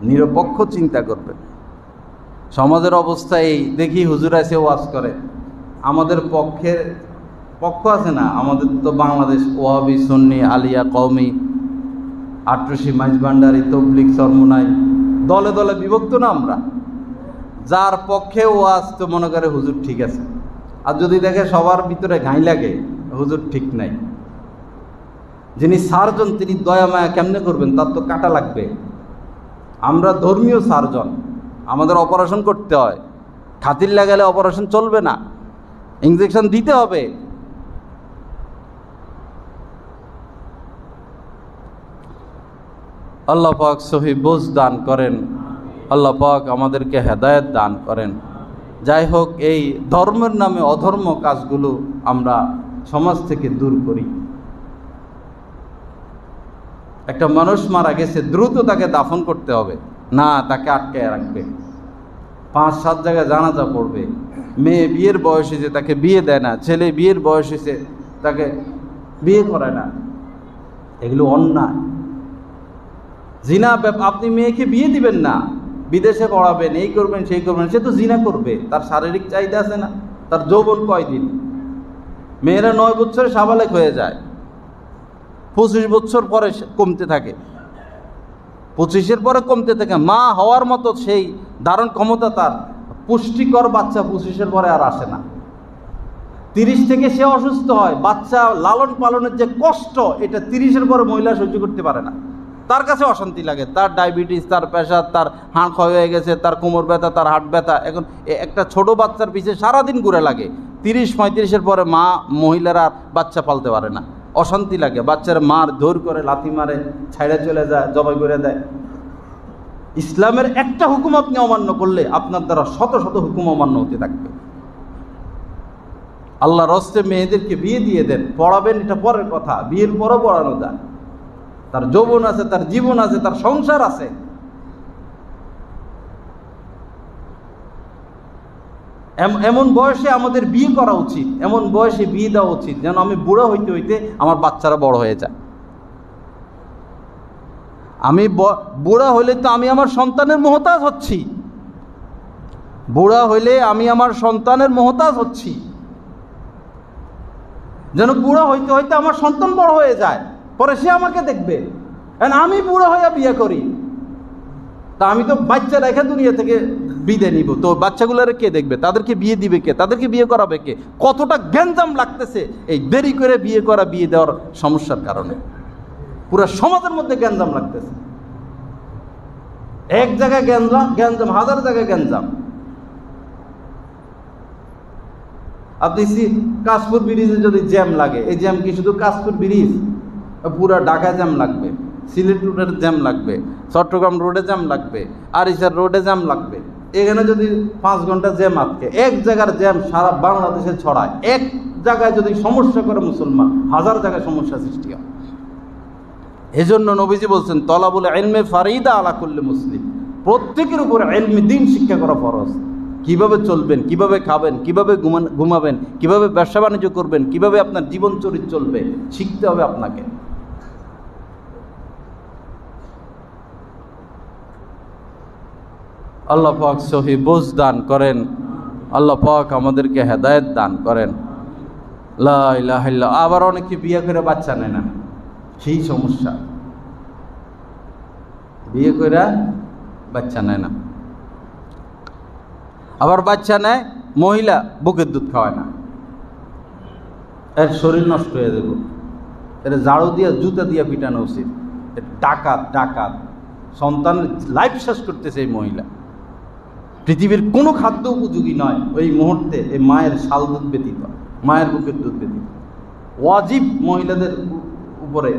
নিরপেক্ষ চিন্তা করবেন। সমাজের অবস্থা এই, দেখি হুজুর এসে ওয়াজ করে, আমাদের পক্ষ আছে না, আমাদের তো বাংলাদেশ ওয়াহাবি, সুন্নি, আলিয়া, কওমি, আটরশি, মাইজভান্ডারি, তবলিগ, চরমোনাই, দলে দলে বিভক্ত না আমরা। যার পক্ষে ওয়াজ তো মনে করে হুজুর ঠিক আছে, আর যদি দেখে সবার ভিতরে ঘাই লাগে হুজুর ঠিক নাই। যিনি সার্জন তিনি দয়া মায়া কেমনে করবেন, তার তো কাটা লাগবে। আমরা ধর্মীয় সার্জন, আমাদের অপারেশন করতে হয়, খাতির লাগালে অপারেশন চলবে না, ইনজেকশন দিতে হবে। আল্লাহ পাক সহি বুঝ দান করেন। আল্লাহ পাক আমাদেরকে হেদায়েত দান করেন। যাই হোক, এই ধর্মের নামে অধর্ম কাজগুলো আমরা সমাজ থেকে দূর করি। একটা মানুষ মারা গেছে, দ্রুত তাকে দাফন করতে হবে না, তাকে আটকায় রাখবে। 5-7 জায়গায় জানাজা পড়বে। মেয়ে বিয়ের বয়স হয়েছে তাকে বিয়ে দেয় না, ছেলে বিয়ের বয়স হয়েছে তাকে বিয়ে করে না। এগুলো অন্যায়। জিনা, আপনি মেয়েকে বিয়ে দিবেন না, বিদেশে পড়াবেন, এই করবেন সেই করবেন, সে তো জিনা করবে। তার শারীরিক চাহিদা আছে না, তার যৌবন কয়দিন? মেয়েরা 9 বছরে সাবালেক হয়ে যায়, 25 বছর পরে কমতে থাকে, 25-এর পরে কমতে থাকে। মা হওয়ার মতো সেই ধারণ ক্ষমতা তার, পুষ্টিকর বাচ্চা 25-এর পরে আর আসে না। 30 থেকে সে অসুস্থ হয়। বাচ্চা লালন পালনের যে কষ্ট, এটা 30-এর পরে মহিলা সহ্য করতে পারে না, তার কাছে অশান্তি লাগে। তার ডায়াবেটিস, তার প্রেশার, তার হাড় ক্ষয় হয়ে গেছে, তার কোমর ব্যথা, তার হাট ব্যথা। এখন একটা ছোট বাচ্চার পিছিয়ে সারাদিন ঘুরে লাগে। 30-35-এর পরে মহিলারা বাচ্চা পালতে পারে না, অশান্তি লাগে। বাচ্চার মার ধর করে, লাথি মারে, ছাইড়া চলে যায়, জবাই করে দেয়। ইসলামের একটা হুকুম আপনি অমান্য করলে আপনার দ্বারা শত শত হুকুম অমান্য হতে থাকবে। আল্লাহর রাস্তায় মেয়েদেরকে বিয়ে দিয়ে দেন, পড়াবেন, এটা পরের কথা, বিয়ের পরও পড়ানো যায়। তার যৌবন আছে, তার জীবন আছে, তার সংসার আছে। এমন বয়সে আমাদের বিয়ে করা উচিত, এমন বয়সে বিয়ে দেওয়া উচিত যেন আমি বুড়ো হইতে হইতে আমার বাচ্চারা বড় হয়ে যায়। আমি বুড়া হইলে তো আমি আমার সন্তানের মোহতাজ হচ্ছি, বুড়া হইলে আমি আমার সন্তানের মোহতাজ হচ্ছি, যেন বুড়া হইতে হইতে আমার সন্তান বড় হয়ে যায়, পরে সে আমাকে দেখবে। আমি বুড়া হইয়া বিয়ে করি, তা আমি তো বাচ্চা রেখে দুনিয়া থেকে বিদে নিব, তো বাচ্চাগুলোরে কে দেখবে? তাদেরকে বিয়ে দিবে কে? তাদেরকে বিয়ে করাবে কে? কতটা গ্যাঞ্জাম লাগতেছে এই দেরি করে বিয়ে করা, বিয়ে দেওয়ার সমস্যার কারণে পুরো সমাজের মধ্যে গ্যাঞ্জাম লাগতেছে। এক জায়গায় গ্যাঞ্জাম, হাজার জায়গায় গ্যাঞ্জাম। আপনি কাশপুর ব্রিজে যদি জ্যাম লাগে, এই জ্যাম কি শুধু কাশপুর ব্রিজ? পুরা ঢাকা জ্যাম লাগবে, সিলেট রোডের জ্যাম লাগবে, চট্টগ্রাম রোডে জ্যাম লাগবে, আরিচার রোডে জ্যাম লাগবে। এখানে যদি 5 ঘন্টা জ্যাম আটকে, এক জায়গার জ্যাম সারা বাংলাদেশে ছড়ায়, এক জায়গায় যদি সমস্যা করে মুসলমান, হাজার জায়গায় সমস্যা সৃষ্টি হয়। এজন্য নবীজি বলছেন, তলাবুল ইলমে ফারিদা আলা কুল্লি মুসলিম, প্রত্যেকের উপর ইলমি দ্বীন শিক্ষা করা ফরজ। কিভাবে চলবেন, কিভাবে খাবেন, কিভাবে ঘুমাবেন, কিভাবে ব্যবসা বাণিজ্য করবেন, কিভাবে আপনার জীবন চরিত্র চলবে, শিখতে হবে আপনাকে। আল্লাহ পাক সহি বুঝ দান করেন, আল্লাহ পাক আমাদেরকে হেদায়েত দান করেন। লা ইলাহা ইল্লাল্লাহ। আবার অনেকে বিয়ে করে বাচ্চা নেয় না, সেই সমস্যা। বিয়ে করে বাচ্চা নেয় না, আবার বাচ্চা নেয় মহিলা, বুকের দুধ খাওয়ায় না, এর শরীর নষ্ট হয়ে যাবে। এর ঝাড়ু দিয়ে জুতা দিয়ে পিটানো উচিত। ডাকাত সন্তানের লাইফ শেষ করতেছে এই মহিলা। পৃথিবীর কোনো খাদ্য উপযোগী নয় ওই মুহূর্তে এই মায়ের শাল দুধ ব্যতীত, মায়ের বুকের দুধ ব্যতীত। ওয়াজিব মহিলাদের উপরে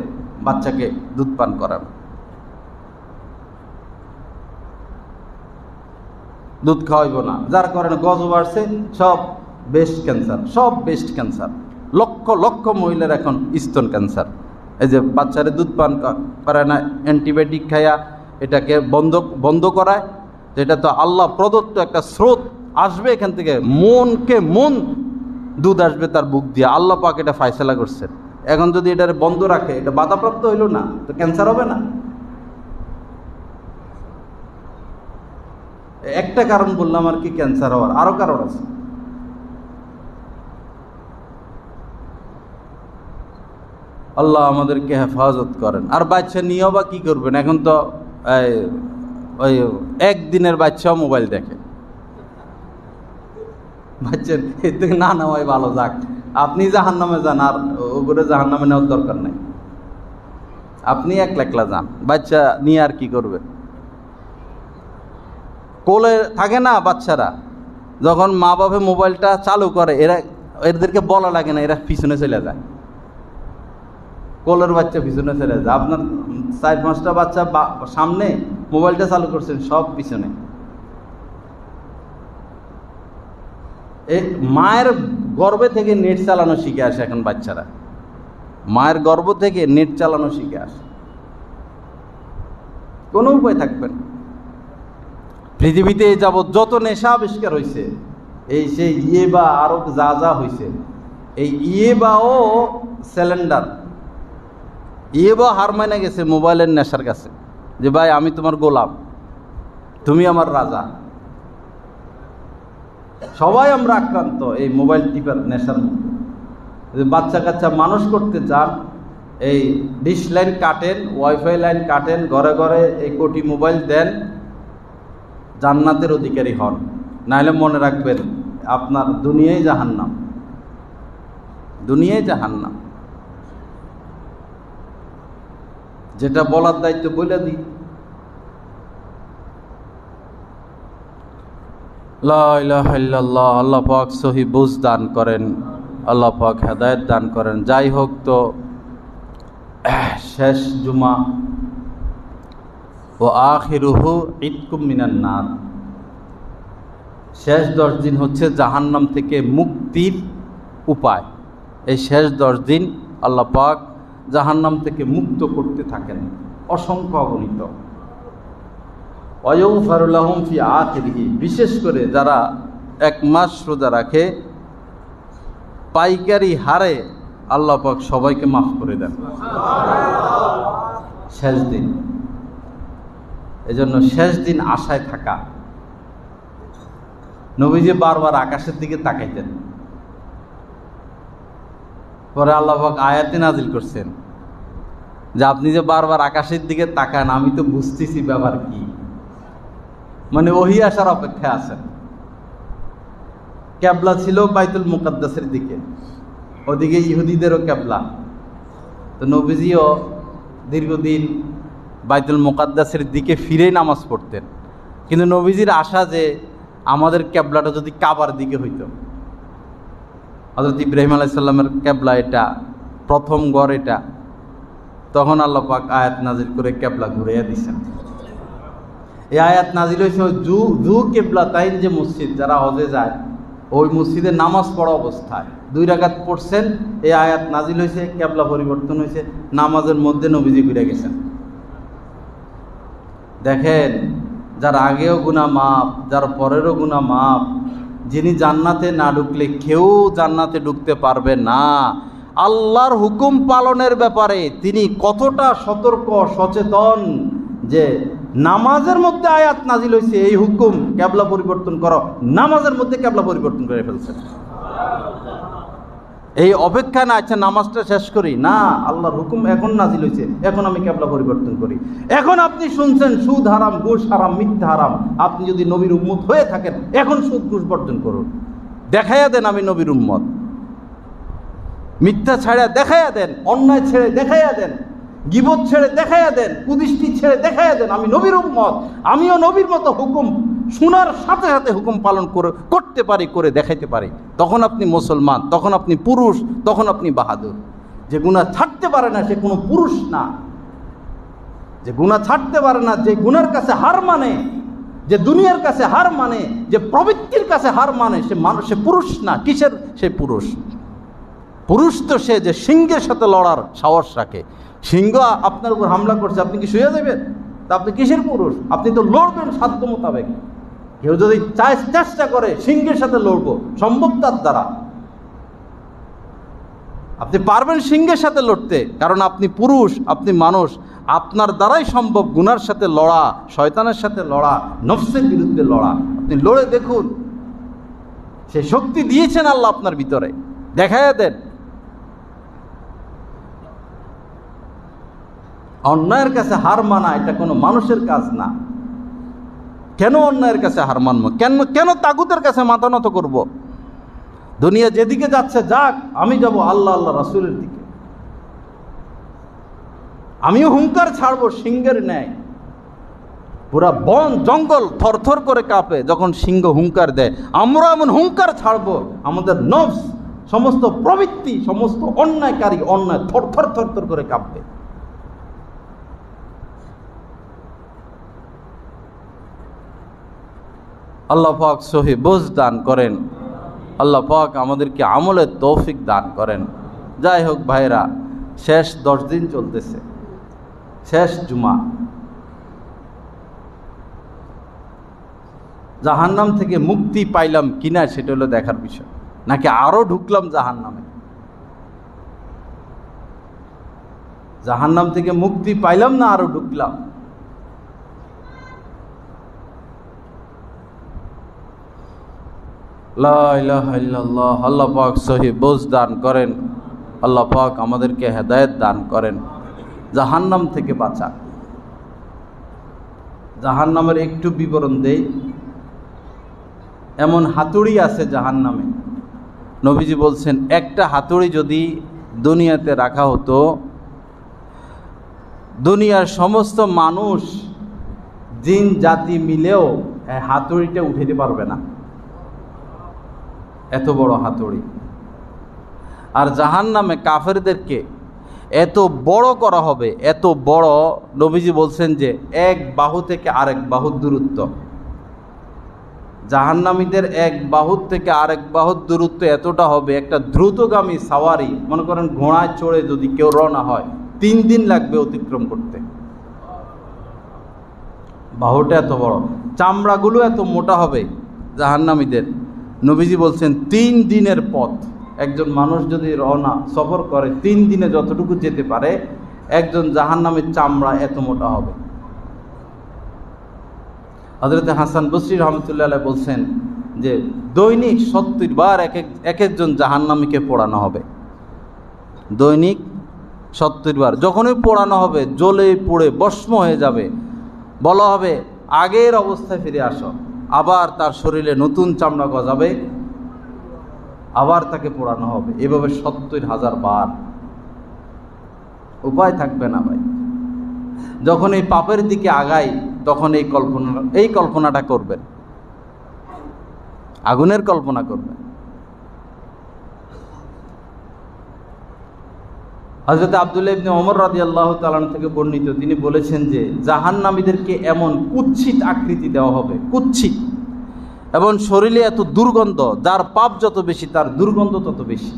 বাচ্চাকে দুধ পান করানো। দুধ খাওয়াইব না, যার কারণে গজব আসছে সব ব্রেস্ট ক্যান্সার, সব ব্রেস্ট ক্যান্সার। লক্ষ লক্ষ মহিলার এখন স্তন ক্যান্সার। এই যে বাচ্চারে দুধ পান করায় না, অ্যান্টিবায়োটিক খাইয়া এটাকে বন্ধ করায়। যেটা তো আল্লাহ প্রদত্ত একটা স্রোত আসবে এখান থেকে, মন দুধ আসবে তার বুক দিয়ে। আল্লাহ পাক এটা ফায়সালা করছেন। এখন যদি এটা বন্ধ রাখে, এটা বাধাপ্রাপ্ত হইল না, তো ক্যান্সার হবে না। একটা কারণ বললাম আর কি, ক্যান্সার হওয়ার আরো কারণ আছে। আল্লাহ আমাদেরকে হেফাজত করেন। আর বাচ্চা নিয়েও বা কি করবেন? এখন তো ওই একদিনের বাচ্চাও মোবাইল দেখে। বাচ্চা এর থেকে না নেওয়াই ভালো। যাক, আপনি জাহান্নামে যান, আর ওগুলো জাহান্নামে নেওয়ার দরকার নাই। আপনি একলা যান, বাচ্চা নিয়ে আর কি করবে? কোলে থাকে না বাচ্চারা, যখন মা বাবা মোবাইলটা চালু করে, এদেরকে বলা লাগে না, এরা পিছনে চলে যায়। কোলের বাচ্চা পিছনে চলে যায়। আপনার 4-5টা বাচ্চা সামনে, মোবাইলটা চালু করছেন, সব পিছনে। মায়ের গর্ভে থেকে নেট চালানো শিখে আসে এখন বাচ্চারা। মায়ের গর্ভ থেকে নেট চালানো শিখে আসে। কোনো উপায় থাকবে না। পৃথিবীতে যাবৎ যত নেশা আবিষ্কার হয়েছে, এই সেই ইয়েবা আরো যা হয়েছে, এই ইয়েবাও সিলিন্ডার, ইয়েবা হার মাইনে গেছে মোবাইলের নেশার কাছে, যে ভাই আমি তোমার গোলাম, তুমি আমার রাজা। সবাই আমরা আক্রান্ত এই মোবাইল টিপার নেশার মধ্যে। বাচ্চা কাচ্চা মানুষ করতে চান, এই ডিশ লাইন কাটেন, ওয়াইফাই লাইন কাটেন, ঘরে ঘরে এই কোটি মোবাইল দেন, জান্নাতের অধিকারী হন। নাহলে মনে রাখবেন, আপনার দুনিয়ায় জাহান্নাম, দুনিয়ায় জাহান্নাম। যেটা বলার দায়িত্ব বলে দিই। লা ইলাহা ইল্লাল্লাহ। আল্লাহ পাক সহি বুঝ দান করেন, আল্লাহ পাক হেদায়েত দান করেন। যাই হোক, তো শেষ জুমা ও আখিরুহু ইতকুম মিনান নার, শেষ 10 দিন হচ্ছে জাহান্নাম থেকে মুক্তির উপায়। এই শেষ 10 দিন আল্লাহ পাক জাহান্নাম থেকে মুক্ত করতে থাকেন, অসংখ্য অগণিত। ওয়ায়ুগফারু লাহুম ফি আখিরিহি, বিশেষ করে যারা 1 মাস রোজা রাখে পাইকারি হারে আল্লাহ পাক সবাইকে মাফ করে দেন শেষ দিন। এজন্য শেষ দিন আশায় থাকা। নবীজি বারবার আকাশের দিকে তাকাইতেন, পরে আল্লাহ পাক আয়াতে নাজিল করছেন যে আপনি যে বারবার আকাশের দিকে তাকান, আমি তো বুঝতেছি ব্যাপার কি, মানে ওহী আসার অপেক্ষায় আছেন। ক্যাবলা ছিল বাইতুল মুকাদ্দাসের দিকে, ওদিকে ইহুদিদেরও ক্যাবলা। তো নবীজিও দীর্ঘদিন বাইতুল মুকাদ্দাসের দিকে ফিরেই নামাজ পড়তেন, কিন্তু নবীজির আশা যে আমাদের ক্যাবলাটা যদি কাবার দিকে হইতো। হযরত ইব্রাহিম আলাইহিস সালামের ক্যাবলা এটা, প্রথম ঘর এটা। তখন আল্লাহ পাক আয়াত নাজিল করে ক্যাবলা ঘুরাইয়া দিয়েছেন। এই আয়াত নাজিল হয়েছে জু কেবলা তাইন, যে মসজিদ যারা হজে যায় ওই মসজিদে নামাজ পড়া অবস্থায় 2 রাকাত পড়ছেন, এই আয়াত নাজিল হয়েছে, কেবলা পরিবর্তন হয়েছে, নামাজের মধ্যে নবীজি ঘুরে গেছেন। দেখেন, যার আগেও গুনাহ মাফ, যার পরেরও গুনাহ মাফ, যিনি জান্নাতে না ঢুকলে কেউ জান্নাতে ঢুকতে পারবে না। আল্লাহর হুকুম পালনের ব্যাপারে তিনি কতটা সতর্ক সচেতন, যে নামাজের মধ্যে আয়াত নাজিল হয়েছে এই হুকুম কেবলা পরিবর্তন করো, নামাজের মধ্যে কেবলা পরিবর্তন করে ফেলছেন। এই অপেক্ষা না, আচ্ছা নামাজটা শেষ করি, না, আল্লাহর হুকুম এখন নাজিল হয়েছে, এখন আমি কেবলা পরিবর্তন করি। এখন আপনি শুনছেন সুদ হারাম, ঘুষ হারাম, মিথ্যা হারাম, আপনি যদি নবীর উম্মত হয়ে থাকেন এখন সুদ ঘুষ বর্জন করুন, দেখাইয়া দেন আমি নবীর উম্মত। মিথ্যা ছেড়ে দেখাইয়া দেন, অন্যায় ছেড়ে দেখাইয়া দেন, গীবত ছেড়ে দেখাইয়া দেন, কুদৃষ্টি ছেড়ে দেখাইয়া দেন আমি নবীর উম্মত, আমিও নবীর মতো হুকুম শোনার সাথে সাথে হুকুম পালন করতে পারি, করে দেখাইতে পারি। তখন আপনি মুসলমান, তখন আপনি পুরুষ, তখন আপনি বাহাদুর। যে গুনাহ ছাড়তে পারে না সে কোনো পুরুষ না। যে গুনাহ ছাড়তে পারে না, যে গুনার কাছে হার মানে, যে দুনিয়ার কাছে হার মানে, যে প্রবৃত্তির কাছে হার মানে, সে মানুষ, সে পুরুষ না। কিসের সে পুরুষ? পুরুষ তো সে যে সিংহের সাথে লড়ার সাহস রাখে। সিংহ আপনার উপর হামলা করছে, আপনি কি শুয়ে যাবেন? তা আপনি কিসের পুরুষ? আপনি তো লড়বেন সাধ্য মোতাবেক। কেউ যদি চেষ্টা করে সিংহের সাথে লড়বো, সম্ভব তার দ্বারা। আপনি পারবেন সিংহের সাথে লড়তে, কারণ আপনি পুরুষ, আপনি মানুষ। আপনার দ্বারাই সম্ভব গুনার সাথে লড়া, শয়তানের সাথে লড়া, নফসের বিরুদ্ধে লড়া। আপনি লড়ে দেখুন, সে শক্তি দিয়েছেন আল্লাহ আপনার ভিতরে, দেখাইয়া দেন। অন্যায়ের কাছে হার মানা এটা কোনো মানুষের কাজ না। কেন অন্যায়ের কাছে হার মানব? কেন তাগুতের কাছে মাথা নত করব? দুনিয়া যেদিকে যাচ্ছে যাক, আমি যাব আল্লাহ আল্লাহ রাসূলের দিকে। আমিও হুঙ্কার ছাড়বো সিংহের ন্যায়। পুরা বন জঙ্গল থরথর করে কাঁপে যখন সিংহ হুঙ্কার দেয়। আমরা এমন হুঙ্কার ছাড়বো, আমাদের নফস, সমস্ত প্রবৃত্তি, সমস্ত অন্যায়কারী অন্যায় থরথর থরথর করে কাঁপবে। আল্লাহ পাক সহি বুঝ দান করেন। আল্লাহ পাক আমাদেরকে আমলের তৌফিক দান করেন। যাই হোক ভাইরা, শেষ 10 দিন চলতেছে, শেষ জুমা। জাহান্নাম থেকে মুক্তি পাইলাম কিনা সেটা হলো দেখার বিষয়, নাকি আরো ঢুকলাম জাহান্নামে। জাহান্নাম থেকে মুক্তি পাইলাম না আরো ঢুকলাম? লা ইলাহা ইল্লাল্লাহ। আল্লাহ পাক সহি বুঝ দান করেন। আল্লাহ পাক আমাদেরকে হেদায়েত দান করেন, জাহান্নাম থেকে বাঁচান। জাহান্নামের একটু বিবরণ দেই। এমন হাতুড়ি আছে জাহান্নামে, নবীজি বলছেন একটা হাতুড়ি যদি দুনিয়াতে রাখা হতো, দুনিয়ার সমস্ত মানুষ জিন জাতি মিলেও এই হাতুড়িটা উঠাইতে পারবে না, এত বড় হাতুড়ি। আর জাহান্নামে কাফেরদেরকে এত বড় করা হবে, এত বড়, নবীজি বলছেন যে 1 বাহু থেকে আরেক বাহুর দূরত্ব। জাহান্নামীদের এক বাহুর থেকে আরেক বাহুর দূরত্ব এতটা হবে, একটা দ্রুতগামী সাওয়ারি, মনে করেন ঘোড়ায় চড়ে যদি কেউ রওনা হয় 3 দিন লাগবে অতিক্রম করতে। বাহুটা এত বড়, চামড়াগুলো এত মোটা হবে জাহান্নামীদের। নবীজি বলছেন 3 দিনের পথ একজন মানুষ যদি রওনা সফর করে, 3 দিনে যতটুকু যেতে পারে, একজন জাহান্নামীর চামড়া এত মোটা হবে। হযরত হাসান বসরি রহমতুল্লাহ আলাইহি বলছেন যে দৈনিক 70 বার এক একজন জাহান্নামীকে পোড়ানো হবে। দৈনিক 70 বার যখনই পোড়ানো হবে, জ্বলে পুড়ে ভস্ম হয়ে যাবে, বলা হবে আগের অবস্থায় ফিরে আসো। আবার তার শরীরে নতুন চামড়া গজাবে, আবার তাকে পোড়ানো হবে। এভাবে 70,000 বার। উপায় থাকবে না ভাই। যখন এই পাপের দিকে আগাই তখন এই কল্পনাটা করবেন, আগুনের কল্পনা করবেন। হযরত আব্দুল্লাহ ইবনে ওমর রাদিয়াল্লাহু তাআলা থেকে বর্ণিত, তিনি বলেছেন যে জাহান্নামীদেরকে এমন কুৎসিত আকৃতি দেওয়া হবে, কুৎসিত, এবং শরীরে এত দুর্গন্ধ, যার পাপ যত বেশি তার দুর্গন্ধ তত বেশি।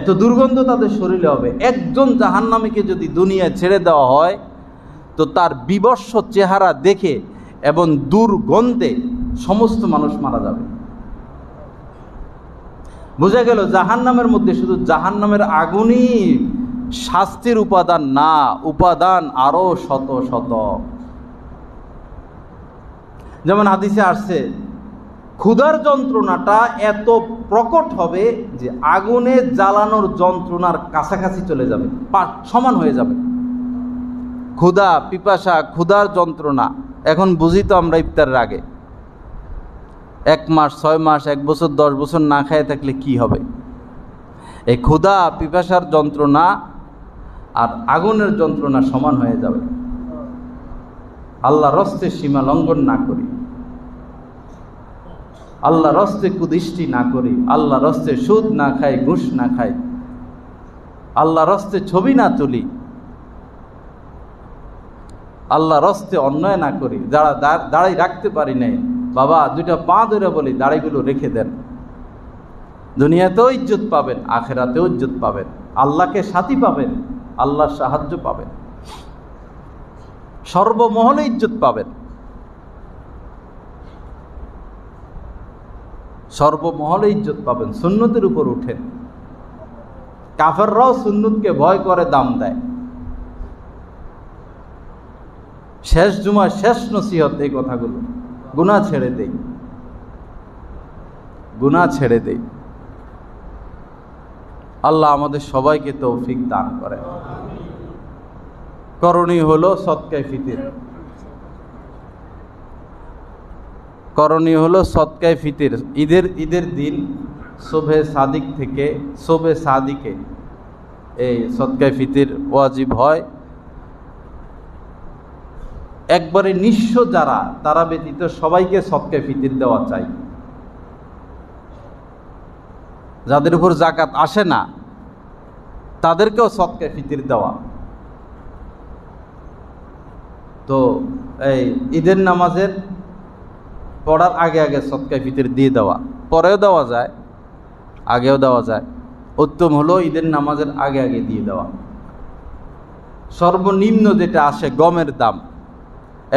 এত দুর্গন্ধ তাদের শরীরে হবে। একজন জাহান্নামীকে যদি দুনিয়ায় ছেড়ে দেওয়া হয় তো তার বিবস্ত্র চেহারা দেখে এবং দুর্গন্ধে সমস্ত মানুষ মারা যাবে। বোঝা গেল জাহান্নামের মধ্যে শুধু জাহান্নামের আগুনই শাস্তির উপাদান না, উপাদান আরো শত শত। যেমন হাদিসে আসছে, ক্ষুধার যন্ত্রণাটা এত প্রকট হবে যে আগুনে জ্বালানোর যন্ত্রণার কাছাকাছি চলে যাবে, সমান হয়ে যাবে। ক্ষুধা, পিপাসা, ক্ষুধার যন্ত্রণা এখন বুঝি তো আমরা ইফতারের আগে। 1 মাস, 6 মাস, 1 বছর, 10 বছর না খেয়ে থাকলে কি হবে? এই ক্ষুধা, পিপাসার যন্ত্রণা আর আগুনের যন্ত্রণা সমান হয়ে যাবে। আল্লাহর রাস্তে সীমা লঙ্ঘন না করি, আল্লাহর রাস্তে কুদৃষ্টি না করি, আল্লাহর রাস্তে সুদ না খাই, ঘুষ না খাই, আল্লাহর রাস্তে ছবি না তুলি, আল্লাহর রাস্তে অন্যায় না করি। যারা দাড়ি রাখতে পারি নাই, বাবা 2টা পা ধরে বলি দাড়িগুলো রেখে দেন। দুনিয়াতেও ইজ্জত পাবেন, আখেরাতেও ইজ্জত পাবেন, আল্লাহকে সাথী পাবেন, আল্লাহর সাহায্য পাবেন, সর্বমহলে ইজ্জত পাবেন, সর্বমহলে ইজ্জত পাবেন। সুন্নতের উপর উঠেন। কাফেররাও সুন্নতকে ভয় করে দাম দেয়। শেষ জুমার শেষ নসিহত এই কথাগুলো, গুনাহ ছেড়ে দেই, গুনাহ ছেড়ে দেই। আল্লাহ আমাদের সবাইকে তৌফিক দান করেন। করণীয় হলো সদকায়ে ফিতর। করণীয় হলো সদকায়ে ফিতর। ঈদের দিন শোবে সাদিক থেকে শোবে সাদিকে এই সদকায়ে ফিতর ওয়াজিব হয়। একবারে নিঃস্ব যারা, তারা ব্যতীত সবাইকে সদকায়ে ফিতর দেওয়া চাই। যাদের উপর যাকাত আসে না তাদেরকেও সদকায়ে ফিতর দেওয়া। তো এই ঈদের নামাজের পড়ার আগে আগে সদকায়ে ফিতর দিয়ে দেওয়া, পরেও দেওয়া যায়, আগেও দেওয়া যায়। উত্তম হলো ঈদের নামাজের আগে আগে দিয়ে দেওয়া। সর্বনিম্ন যেটা আসে গমের দাম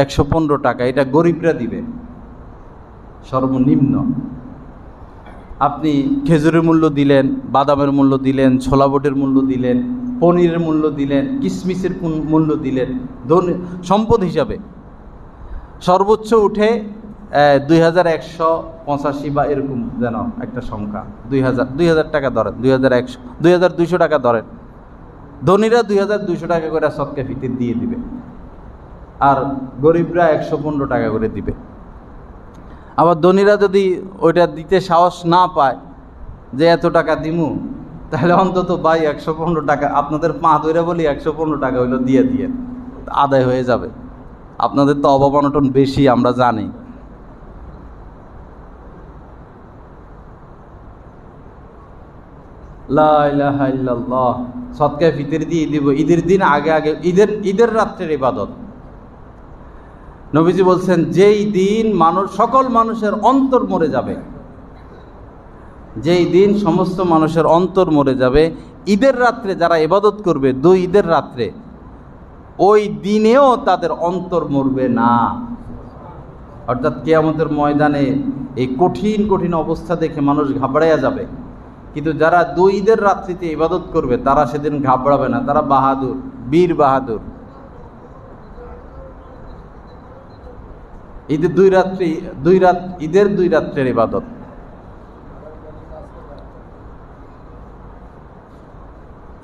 115 টাকা, এটা গরিবরা দিবে সর্বনিম্ন। আপনি খেজুরের মূল্য দিলেন, বাদামের মূল্য দিলেন, ছোলা বুটের মূল্য দিলেন, পনিরের মূল্য দিলেন, কিশমিশের মূল্য দিলেন, সম্পদ হিসাবে সর্বোচ্চ উঠে 2185 বা এরকম যেন একটা সংখ্যা, 2000 টাকা ধরেন, 2100, 2200 টাকা ধরেন। ধনীরা 2200 টাকা করে সদকায়ে ফিতর দিয়ে দিবে, আর গরিবরা 115 টাকা করে দিবে। আবার ধনীরা যদি ওইটা দিতে সাহস না পায় যে এত টাকা দিমু, তাহলে অন্তত ভাই 115 টাকা আপনাদের পা ধরে বলি 115 টাকা হইলো দিয়ে আদায় হয়ে যাবে। আপনাদের তো অভাব অনটন বেশি, আমরা জানি। লা ইলাহা ইল্লাল্লাহ। সদকায়ে ফিতর দিয়ে দিব ঈদের দিন আগে আগে, ঈদের রাত্রের ইবাদত। নবীজি বলছেন, যেই দিন সকল মানুষের অন্তর মরে যাবে, যেই দিন সমস্ত মানুষের অন্তর মরে যাবে, ঈদের রাত্রে যারা ইবাদত করবে, 2 ঈদের রাত্রে, ওই দিনেও তাদের অন্তর মরবে না। অর্থাৎ কিয়ামতের ময়দানে এই কঠিন কঠিন অবস্থা দেখে মানুষ ঘাবড়াইয়া যাবে, কিন্তু যারা 2 ঈদের রাত্রিতে ইবাদত করবে তারা সেদিন ঘাবড়াবে না, তারা বাহাদুর, বীর বাহাদুর। ঈদের 2 রাত্রি, ঈদের 2 রাত্রের ইবাদত।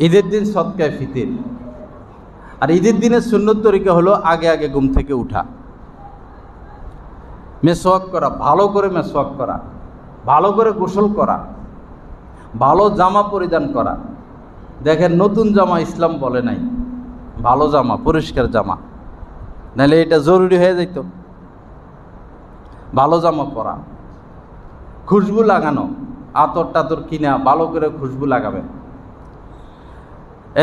ঈদের দিন সদকায়ে ফিতর। আর ঈদের দিনের সুন্নত তরিকা হলো আগে আগে ঘুম থেকে উঠা, মেসওয়াক করা, ভালো করে মেসওয়াক করা, ভালো করে গোসল করা, ভালো জামা পরিধান করা। দেখেন, নতুন জামা ইসলাম বলে নাই, ভালো জামা, পরিষ্কার জামা, নাহলে এটা জরুরি হয়ে যেত। ভালো জামা পরা, খুশবু লাগানো, আতর টাতর কিনা ভালো করে খুশবু লাগাবেন।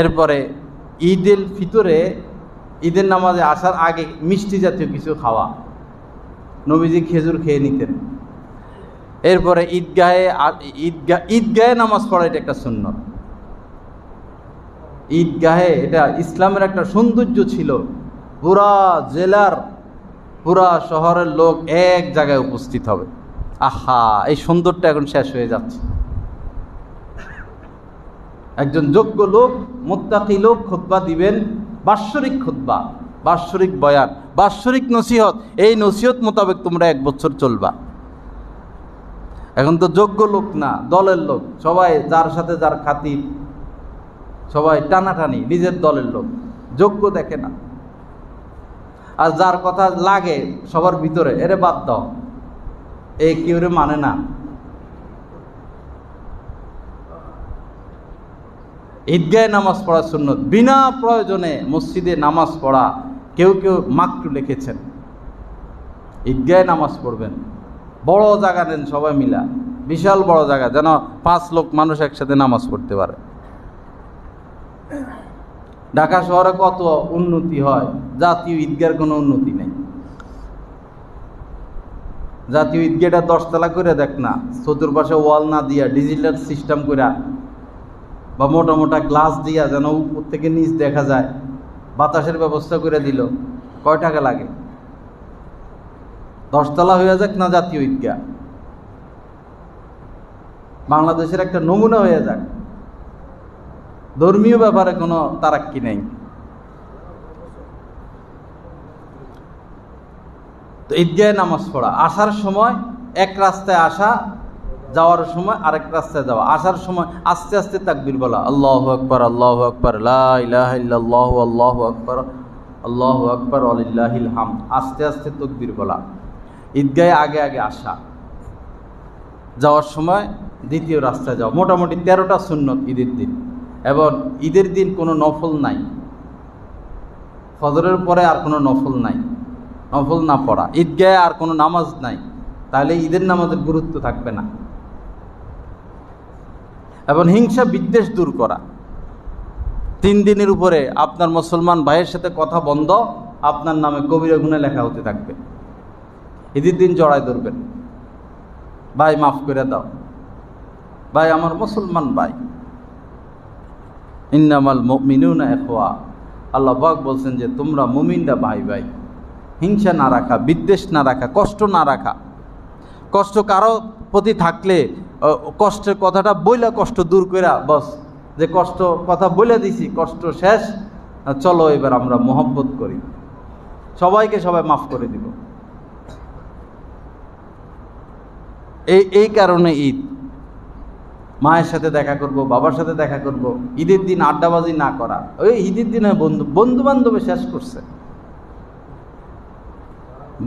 এরপরে ঈদের ফিতরে, ঈদের নামাজে আসার আগে মিষ্টি জাতীয় কিছু খাওয়া, নবীজি খেজুর খেয়ে নিতেন। এরপরে ঈদগাহে নামাজ পড়া, এটা একটা সুন্নত। ঈদগাহে, এটা ইসলামের একটা সৌন্দর্য ছিল। পুরা জেলার, পুরা শহরের লোক এক জায়গায় উপস্থিত হবে। আহা, এই সৌন্দর্যটা এখন শেষ হয়ে যাচ্ছে। একজন যোগ্য লোক, মুত্তাকি লোক খুতবা দিবেন, বাৎসরিক খুতবা, বাৎসরিক বয়ান, বাৎসরিক নসিহত। এই নসিহত মোতাবেক তোমরা 1 বছর চলবা। এখন তো যোগ্য লোক না, দলের লোক, সবাই যার সাথে যার খাতির, সবাই টানাটানি, নিজের দলের লোক, যোগ্য দেখে না। আর যার কথা লাগে সবার ভিতরে, এরে বাদ দাও, এই কেউ মানে না। ঈদগাহে নামাজ পড়া সুন্নত। বিনা প্রয়োজনে মসজিদে নামাজ পড়া, কেউ কেউ মাকরু লিখেছেন। ঈদগাহে নামাজ পড়বেন, বড় জায়গা নেন সবাই মিলা, বিশাল বড় জায়গা, যেন 5 লোক মানুষ একসাথে নামাজ পড়তে পারে। ঢাকা শহরে কত উন্নতি হয়, জাতীয় ঈদগাহের কোনো উন্নতি নেই। জাতীয় ঈদগাহটা 10 তলা করে দেখ না, চতুর্পাশে ওয়াল না দিয়া ডিজিটাল সিস্টেম করে, বা মোটা মোটা গ্লাস দিয়া যেন উপর থেকে নিচ দেখা যায়, বাতাসের ব্যবস্থা করে দিল। কয় টাকা লাগে? 10 তলা হয়ে যাক না জাতীয় ঈদগাহ, বাংলাদেশের একটা নমুনা হয়ে যাক। ধর্মীয় ব্যাপারে কোনো তারাক্কি নেই। তো ঈদগাহে নামাজ পড়া, আসার সময় এক রাস্তায় আসা, যাওয়ার সময় আরেক রাস্তায় যাওয়া। আসার সময় আস্তে আস্তে তাকবীর বলা, আল্লাহু আকবার, আল্লাহু আকবার, লা ইলাহা ইল্লাল্লাহু, আল্লাহু আকবার, আল্লাহু আকবার, ওয়ালিল্লাহিল হামদ। আস্তে আস্তে তাকবীর বলা। ঈদগাহে আগে আগে আসা, যাওয়ার সময় দ্বিতীয় রাস্তায় যাওয়া। মোটামুটি 13টা সুন্নত ঈদের দিন। এবং ঈদের দিন কোনো নফল নাই, ফজরের পরে আর কোনো নফল নাই, নফল না পড়া। ঈদগাহে আর কোনো নামাজ নাই, তাহলে ঈদের নামাজের গুরুত্ব থাকবে না। এবং হিংসা বিদ্বেষ দূর করা। 3 দিনের উপরে আপনার মুসলমান ভাইয়ের সাথে কথা বন্ধ, আপনার নামে কবিরা গুনাহ লেখা হতে থাকবে। ঈদের দিন জড়ায় ধরবেন, ভাই মাফ করে দাও, ভাই আমার মুসলমান ভাই। ইন্নামাল মুমিনুনা ইখওয়া, আল্লাহ পাক বলছেন যে তোমরা মুমিনরা ভাই ভাই। হিংসা না রাখা, বিদ্বেষ না রাখা, কষ্ট না রাখা। কষ্ট কারো প্রতি থাকলে কষ্টের কথাটা বইলা কষ্ট দূর কইরা, বস যে কষ্ট কথা বলে দিছি, কষ্ট শেষ, চলো এবার আমরা মহব্বত করি, সবাইকে সবাই মাফ করে দিব। এই কারণে ঈদ। মায়ের সাথে দেখা করব, বাবার সাথে দেখা করব। ঈদের দিন আড্ডাবাজি না করা, ওই ঈদের দিনে বন্ধু বান্ধবে শেষ করছে,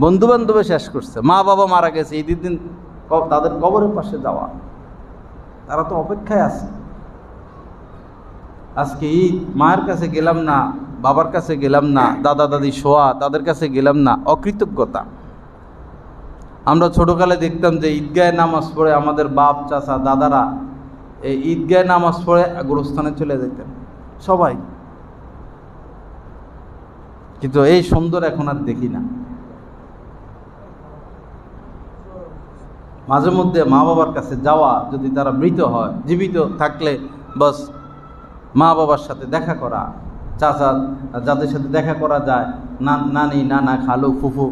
বন্ধু বান্ধবে শেষ করছে। মা বাবা মারা গেছে, ঈদের দিন তাদের কবরের পাশে যাওয়া, তারা তো অপেক্ষায় আছে। আজকে ঈদ, মায়ের কাছে গেলাম না, বাবার কাছে গেলাম না, দাদা দাদি শোয়া, তাদের কাছে গেলাম না, অকৃতজ্ঞতা। আমরা ছোটকালে দেখতাম যে ঈদগাহে নামাজ পড়ে আমাদের বাপ চাচা দাদারা এই ঈদগাহে নামাজ পড়ে গোরস্থানে চলে যেতেন সবাই, কিন্তু এই সুন্দর এখন আর দেখি না। মাঝে মধ্যে মা বাবার কাছে যাওয়া, যদি তারা মৃত হয়, জীবিত থাকলে বাস মা বাবার সাথে দেখা করা, চাচা যাদের সাথে দেখা করা যায়, নানি নানা খালু ফুফু,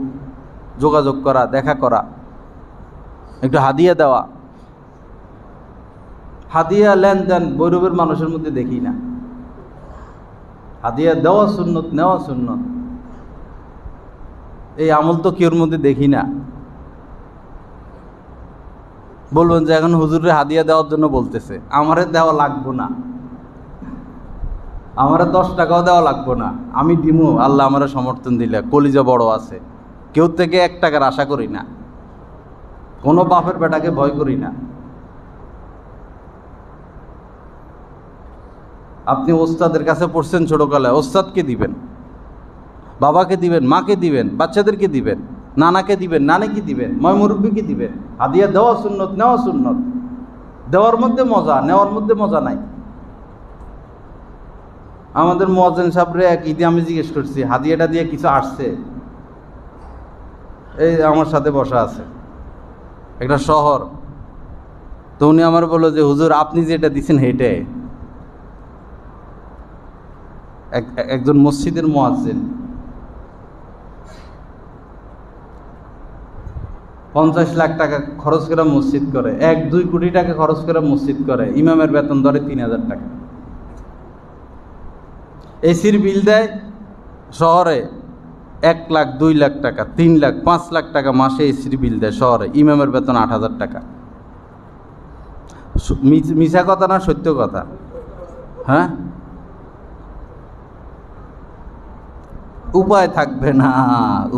যোগাযোগ করা, দেখা করা, একটু হাদিয়া দেওয়া। হাদিয়া লেনদেন বৈরবের মানুষের মধ্যে দেখি না। হাদিয়া দেওয়া সুন্নত, নেওয়া সুন্নত, এই আমল তো কেউর মধ্যে দেখি না। বলবেন যে এখন হুজুরে হাদিয়া দেওয়ার জন্য বলতেছে, আমারে দেওয়া লাগবো না, আমারে 10 টাকাও দেওয়া লাগবো না, আমি দিমু, আল্লাহ আমারে সমর্থন দিলে, কলিজা বড় আছে, কেউ থেকে 1 টাকার আশা করি না, কোনো বাপের বেটাকে ভয় করি না। আপনি ওস্তাদের কাছে পড়ছেন ছোটকালে, ওস্তাদকে দিবেন, বাবাকে দিবেন, মাকে দিবেন, বাচ্চাদেরকে দিবেন, নানাকে দিবেন, নানিকে দিবেন, ময়মুরব্বীকে দিবেন। হাদিয়া দেওয়া সুন্নত, নেওয়া সুন্নত। দেওয়ার মধ্যে মজা, নেওয়ার মধ্যে মজা নাই। আমাদের মুয়াজ্জিন সাহেবরে এক ঈদে আমি জিজ্ঞেস করছি, হাদিয়াটা দিয়ে কিছু আসছে? এই আমার সাথে বসা আছে, একটা শহর। তো উনি আমার বললো যে হুজুর আপনি যেটা দিচ্ছেন হেঁটে, একজন মসজিদের মুয়াজ্জিন 50 লাখ টাকা খরচ করে মসজিদ করে, 1-2 কোটি টাকা খরচ করে মসজিদ করে, ইমামের বেতন ধরে 3000 টাকা। এসির বিল দেয় শহরে 1 লাখ, 2 লাখ টাকা, 3 লাখ, 5 লাখ টাকা মাসে এসির বিল দেয় শহরে, ইমামের বেতন 8000 টাকা। মিছা কথা না সত্য কথা? হ্যাঁ, উপায় থাকবে না,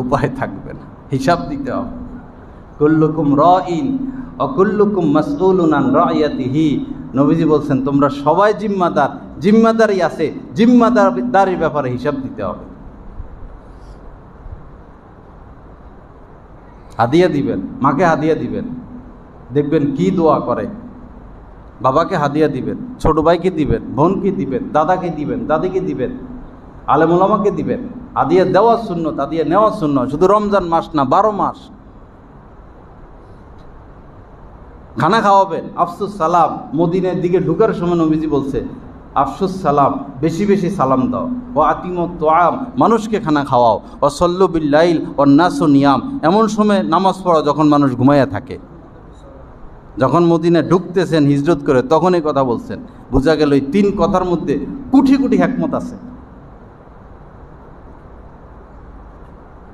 উপায় থাকবে না, হিসাব দিতে হবে। কুল্লুকুম রাইন ওয়া কুল্লুকুম মাসউলুন আন রাইয়াতিহি। নবীজি বলছেন তোমরা সবাই জিম্মাদার, জিম্মাদারি আছে, জিম্মাদারির ব্যাপারে হিসাব দিতে হবে। হাদিয়া দিবেন, মাকে হাদিয়া দিবেন, দেখবেন কি দোয়া করে। বাবাকে হাদিয়া দিবেন, ছোট ভাইকে দিবেন, বোনকে দিবেন, দাদাকে দিবেন, দাদিকে দিবেন, আলেম ওলামাকে দিবেন। হাদিয়া দেওয়া সুন্নত, হাদিয়া নেওয়া সুন্নত। শুধু রমজান মাস না, 12 মাস খানা খাওয়াবেন। আফসুস সালাম, মদিনার দিকে ঢুকার সময় নবীজি বলছে আফসুস সালাম, বেশি বেশি সালাম দাও। ও আতিমত তোয়াম, মানুষকে খানা খাওয়াও। ও সল্লু বিল্লাইল ও নাসু নিয়াম, এমন সময় নামাজ পড়ো যখন মানুষ ঘুমাইয়া থাকে। যখন মদিনায় ঢুকতেছেন হিজরত করে, তখন এই কথা বলছেন। বোঝা গেল এই 3 কথার মধ্যে কোটি কোটি হিকমত আছে।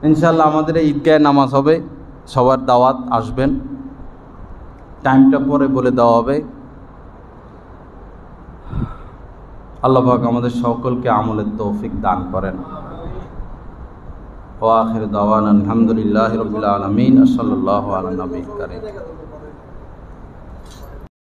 ইনশাআল্লাহ আমাদের এই ঈদগাহে নামাজ হবে, সবার দাওয়াত, আসবেন। টাইমটা পরে বলে দেওয়া হবে। আল্লাহ পাক আমাদের সকলকে আমলের তৌফিক দান করেন। ওয়া আখির দাওয়ানা আলহামদুলিল্লাহি রাব্বিল আলামিন। সাল্লাল্লাহু আলা নবিয়্যিল কারীম।